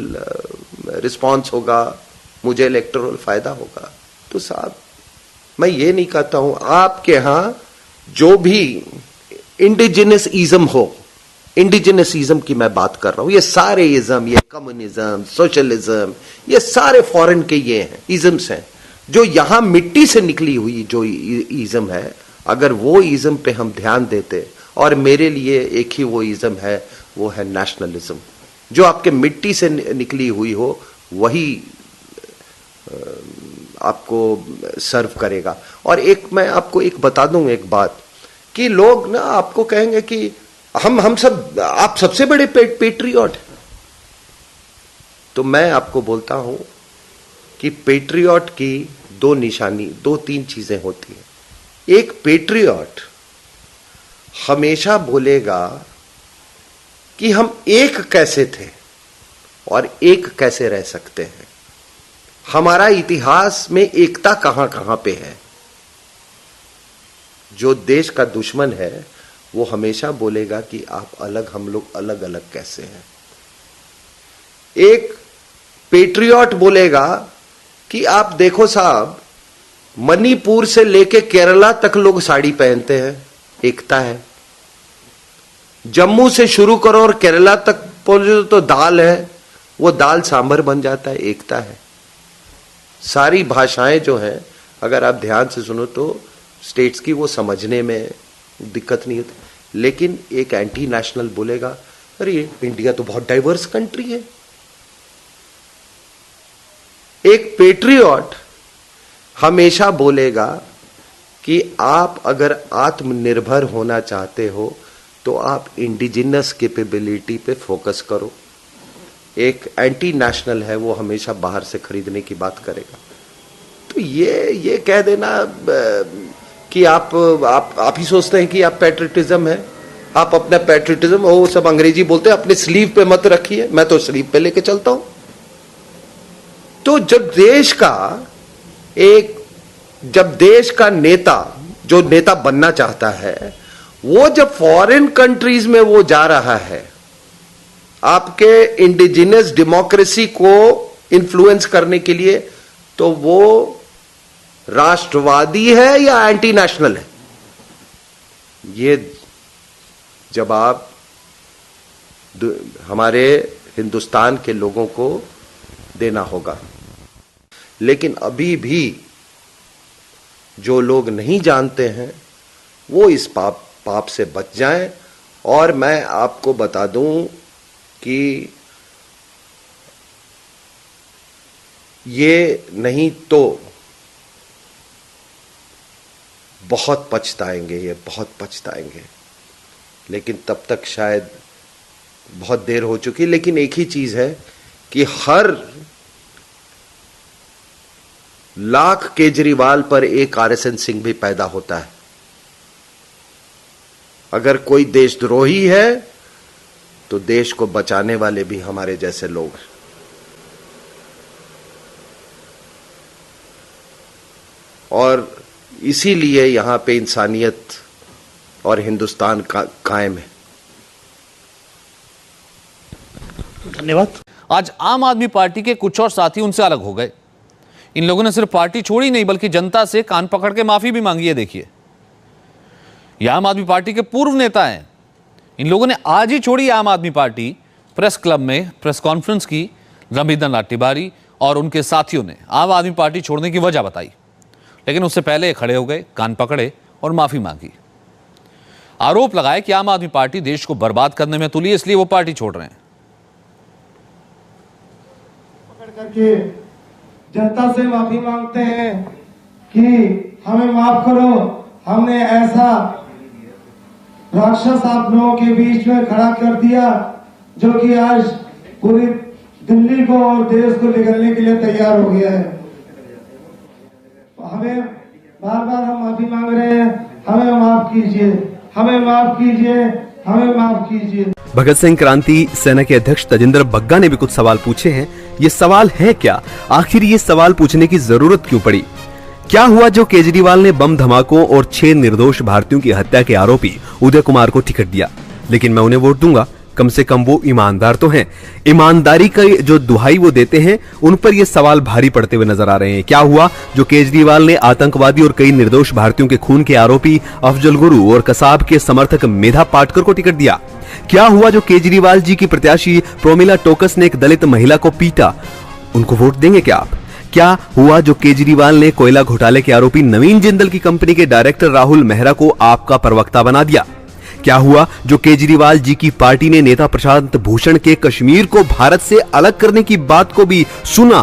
रिस्पांस होगा, मुझे इलेक्टोरल फायदा होगा। तो साहब, मैं ये नहीं कहता हूं आपके यहां जो भी इंडिजिनस इज्म हो, इंडिजिनस इज्म की मैं बात कर रहा हूं, ये सारे इज्म, ये कम्युनिज्म, सोशलिज्म, ये सारे फॉरेन के ये हैं, इज्म्स हैं। जो यहां मिट्टी से निकली हुई जो इज्म है, अगर वो इज्म पे हम ध्यान देते, और मेरे लिए एक ही वो इज्म है, वो है नेशनलिज्म। जो आपके मिट्टी से निकली हुई हो वही आपको सर्व करेगा। और एक मैं आपको एक बता दूं एक बात, कि लोग ना आपको कहेंगे कि हम सब, आप सबसे बड़े पेट्रियट। तो मैं आपको बोलता हूं कि पेट्रियट की दो निशानी, 2-3 चीजें होती हैं। एक पेट्रियट हमेशा बोलेगा कि हम एक कैसे थे और एक कैसे रह सकते हैं, हमारा इतिहास में एकता कहां कहां पे है। जो देश का दुश्मन है वो हमेशा बोलेगा कि आप अलग, हम लोग अलग अलग कैसे हैं। एक पेट्रियट बोलेगा कि आप देखो साहब, मणिपुर से लेके केरला तक लोग साड़ी पहनते हैं, एकता है। जम्मू से शुरू करो और केरला तक पहुंचो तो दाल है, वो दाल सांभर बन जाता है, एकता है। सारी भाषाएं जो हैं, अगर आप ध्यान से सुनो तो स्टेट्स की, वो समझने में दिक्कत नहीं होती। लेकिन एक एंटी नेशनल बोलेगा, अरे इंडिया तो बहुत डाइवर्स कंट्री है। एक पेट्रियट हमेशा बोलेगा कि आप अगर आत्मनिर्भर होना चाहते हो तो आप इंडिजिनस कैपेबिलिटी पे फोकस करो। एक एंटी नेशनल है, वो हमेशा बाहर से खरीदने की बात करेगा। तो ये कह देना कि आप ही सोचते हैं कि आप पैट्रियटिज्म है, आप अपना पैट्रियटिज्म, वो सब अंग्रेजी बोलते हैं, अपने स्लीव पे मत रखिए, मैं तो स्लीव पे लेके चलता हूं। तो जब देश का नेता, जो नेता बनना चाहता है, वो जब फॉरेन कंट्रीज में वो जा रहा है आपके इंडिजिनस डेमोक्रेसी को इन्फ्लुएंस करने के लिए, तो वो राष्ट्रवादी है या एंटी नेशनल है? ये जवाब हमारे हिंदुस्तान के लोगों को देना होगा। लेकिन अभी भी जो लोग नहीं जानते हैं वो इस पाप से बच जाएं। और मैं आपको बता दूं कि ये नहीं तो बहुत पछताएंगे, ये बहुत पछताएंगे। लेकिन तब तक शायद बहुत देर हो चुकी। लेकिन एक ही चीज है कि हर लाख केजरीवाल पर एक आरएसएन सिंह भी पैदा होता है। अगर कोई देशद्रोही है तो देश को बचाने वाले भी हमारे जैसे लोग हैं। और इसीलिए यहां पे इंसानियत और हिंदुस्तान का कायम है। धन्यवाद। आज आम आदमी पार्टी के कुछ और साथी उनसे अलग हो गए। इन लोगों ने सिर्फ पार्टी छोड़ी नहीं बल्कि जनता से कान पकड़ के माफी भी मांगी है। देखिए, ये आम आदमी पार्टी के पूर्व नेता हैं। इन लोगों ने आज ही छोड़ी आम आदमी पार्टी। प्रेस क्लब में प्रेस कॉन्फ्रेंस की रविंद्रनाथ तिवारी और उनके साथियों ने आम आदमी पार्टी छोड़ने की वजह बताई, लेकिन उससे पहले खड़े हो गए, कान पकड़े और माफी मांगी। आरोप लगाया कि आम आदमी पार्टी देश को बर्बाद करने में तुली, इसलिए वो पार्टी छोड़ रहे हैं। पकड़ करके जनता से माफी मांगते हैं कि हमें माफ करो, हमने ऐसा राक्षस आप लोगों के बीच में खड़ा कर दिया जो कि आज पूरी दिल्ली को और देश को निगलने के लिए तैयार हो गया है। हमें बार बार हम माफी मांग रहे हैं, हमें माफ कीजिए, हमें माफ कीजिए, हमें माफ कीजिए। भगत सिंह क्रांति सेना के अध्यक्ष तजेंद्र बग्गा ने भी कुछ सवाल पूछे हैं। ये सवाल है क्या? आखिर ये सवाल पूछने की जरूरत क्यों पड़ी? क्या हुआ जो केजरीवाल ने बम धमाकों और 6 निर्दोष भारतीयों की हत्या के आरोपी उदय कुमार को टिकट दिया? लेकिन मैं उन्हें वोट दूंगा, कम से कम वो ईमानदार तो हैं। ईमानदारी का जो दुहाई वो देते हैं, उन पर ये सवाल भारी पड़ते हुए नजर आ रहे हैं। क्या हुआ जो केजरीवाल ने आतंकवादी और कई निर्दोष भारतीयों के खून के आरोपी अफजल गुरु और कसाब के समर्थक मेधा पाटकर को टिकट दिया? क्या हुआ जो केजरीवाल जी की प्रत्याशी प्रोमिला टोकस ने एक दलित महिला को पीटा? उनको वोट देंगे क्या आप? क्या हुआ जो केजरीवाल ने कोयला घोटाले के आरोपी नवीन जिंदल की कंपनी के डायरेक्टर राहुल मेहरा को आपका प्रवक्ता बना दिया? क्या हुआ जो केजरीवाल जी की पार्टी ने नेता प्रशांत भूषण के कश्मीर को भारत से अलग करने की बात को भी सुना?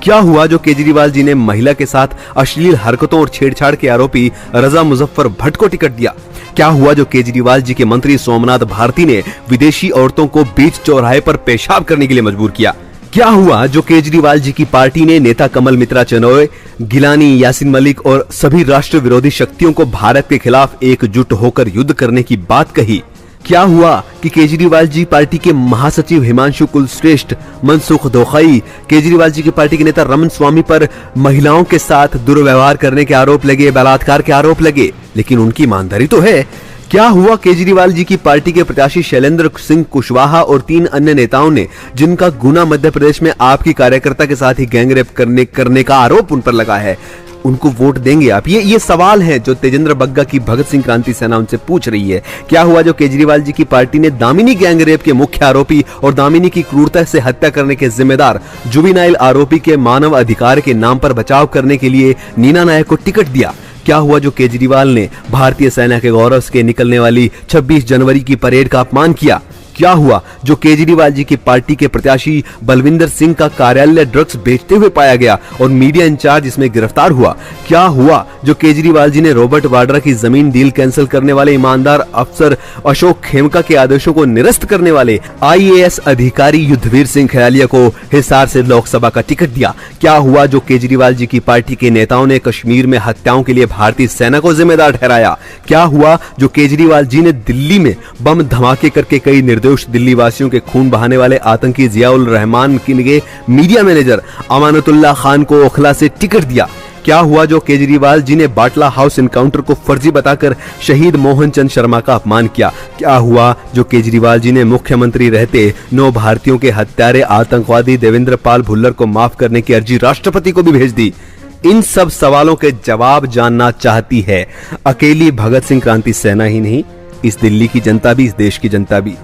क्या हुआ जो केजरीवाल जी ने महिला के साथ अश्लील हरकतों और छेड़छाड़ के आरोपी रजा मुजफ्फर भट्ट को टिकट दिया? क्या हुआ जो केजरीवाल जी के मंत्री सोमनाथ भारती ने विदेशी औरतों को बीच चौराहे पर पेशाब करने के लिए मजबूर किया? क्या हुआ जो केजरीवाल जी की पार्टी ने नेता कमल मित्रा चनोय, गिलानी, यासिन मलिक और सभी राष्ट्र विरोधी शक्तियों को भारत के खिलाफ एकजुट होकर युद्ध करने की बात कही? क्या हुआ कि केजरीवाल जी पार्टी के महासचिव हिमांशु कुलश्रेष्ठ, मनसुख दोखई, केजरीवाल जी की पार्टी के नेता रमन स्वामी पर महिलाओं के साथ दुर्व्यवहार करने के आरोप लगे, बलात्कार के आरोप लगे, लेकिन उनकी ईमानदारी तो है? क्या हुआ केजरीवाल जी की पार्टी के प्रत्याशी शैलेंद्र सिंह कुशवाहा और 3 अन्य नेताओं ने, जिनका गुना मध्य प्रदेश में आपकी कार्यकर्ता के साथ ही गैंगरेप करने का आरोप उन पर लगा है, उनको वोट देंगे आप? ये सवाल है जो तेजेंद्र बग्गा की भगत सिंह क्रांति सेना उनसे पूछ रही है। क्या हुआ जो केजरीवाल जी की पार्टी ने दामिनी गैंगरेप के मुख्य आरोपी और दामिनी की क्रूरता से हत्या करने के जिम्मेदार जुवेनाइल आरोपी के मानव अधिकार के नाम पर बचाव करने के लिए नीना नायक को टिकट दिया? क्या हुआ जो केजरीवाल ने भारतीय सेना के गौरव से निकलने वाली 26 जनवरी की परेड का अपमान किया? क्या हुआ जो केजरीवाल जी की पार्टी के प्रत्याशी बलविंदर सिंह का कार्यालय ड्रग्स बेचते हुए पाया गया और मीडिया इंचार्ज इसमें गिरफ्तार हुआ? क्या हुआ जो केजरीवाल जी ने रॉबर्ट वाड्रा की जमीन डील कैंसिल करने वाले ईमानदार अफसर अशोक खेमका के आदेशों को निरस्त करने वाले IAS अधिकारी युद्धवीर सिंह खयालिया को हिसार से लोकसभा का टिकट दिया? क्या हुआ जो केजरीवाल जी की पार्टी के नेताओं ने कश्मीर में हत्याओं के लिए भारतीय सेना को जिम्मेदार ठहराया? क्या हुआ जो केजरीवाल जी ने दिल्ली में बम धमाके करके कई निर्दोष दिल्ली वासियों के खून बहाने वाले आतंकी जियाउल रहमान के मीडिया मैनेजर अमानतुल्लाह खान को ओखला से टिकट दिया? क्या हुआ जो केजरीवाल जी ने बाटला हाउस एनकाउंटर को फर्जी बताकर शहीद मोहन चंद शर्मा का अपमान किया? क्या हुआ जो केजरीवाल जी ने मुख्यमंत्री रहते 9 भारतीयों के हत्यारे आतंकवादी देवेंद्र पाल भुल्लर को माफ करने की अर्जी राष्ट्रपति को भी भेज दी? इन सब सवालों के जवाब जानना चाहती है अकेली भगत सिंह क्रांति सेना ही नहीं, इस दिल्ली की जनता भी, इस देश की जनता भी।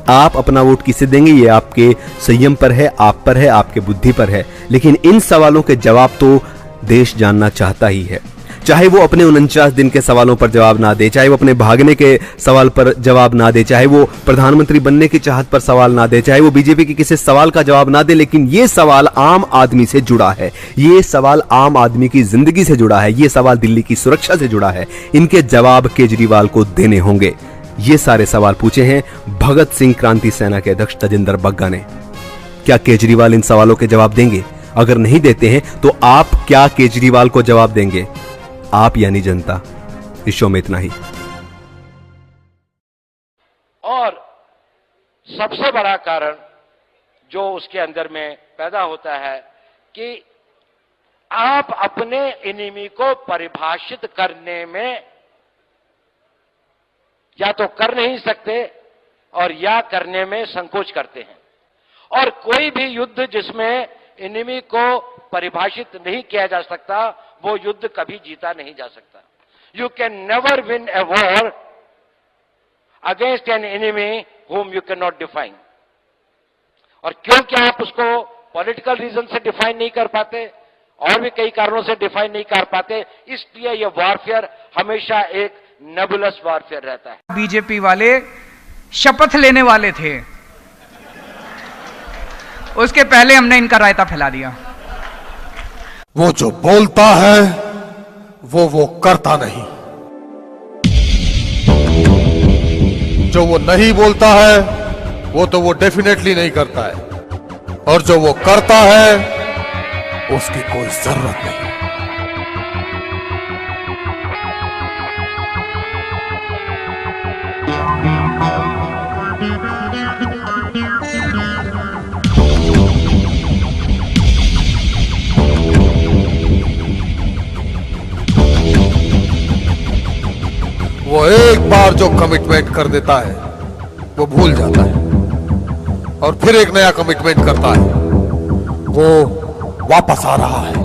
आप अपना वोट किसे देंगे ये आपके संयम पर है, आप पर है, आपके बुद्धि पर है, लेकिन इन सवालों के जवाब तो देश जानना चाहता ही है। चाहे वो अपने 49 दिन के सवालों पर जवाब ना दे, चाहे वो अपने भागने के सवाल पर जवाब ना दे, चाहे वो प्रधानमंत्री बनने की चाहत पर सवाल ना दे, चाहे वो बीजेपी के किसी सवाल का जवाब ना दे, लेकिन ये सवाल आम आदमी से जुड़ा है, ये सवाल आम आदमी की जिंदगी से जुड़ा है, ये सवाल दिल्ली की सुरक्षा से जुड़ा है। इनके जवाब केजरीवाल को देने होंगे। ये सारे सवाल पूछे हैं भगत सिंह क्रांति सेना के अध्यक्ष तजेंद्र बग्गा ने। क्या केजरीवाल इन सवालों के जवाब देंगे? अगर नहीं देते हैं तो आप क्या केजरीवाल को जवाब देंगे? आप यानी जनता। इस शो में इतना ही। और सबसे बड़ा कारण जो उसके अंदर में पैदा होता है कि आप अपने एनिमी को परिभाषित करने में या तो कर नहीं सकते और या करने में संकोच करते हैं। और कोई भी युद्ध जिसमें एनिमी को परिभाषित नहीं किया जा सकता, वो युद्ध कभी जीता नहीं जा सकता। You can never win a war against an enemy whom you cannot define। और क्योंकि आप उसको पॉलिटिकल रीजन से डिफाइन नहीं कर पाते और भी कई कारणों से डिफाइन नहीं कर पाते, इसलिए यह वॉरफेयर हमेशा एक नेबुलस वॉरफेयर रहता है। बीजेपी वाले शपथ लेने वाले थे, उसके पहले हमने इनका रायता फैला दिया। वो जो बोलता है वो करता नहीं। जो वो नहीं बोलता है वो तो वो डेफिनेटली नहीं करता है, और जो वो करता है उसकी कोई जरूरत नहीं। वो एक बार जो कमिटमेंट कर देता है वो भूल जाता है और फिर एक नया कमिटमेंट करता है। वो वापस आ रहा है।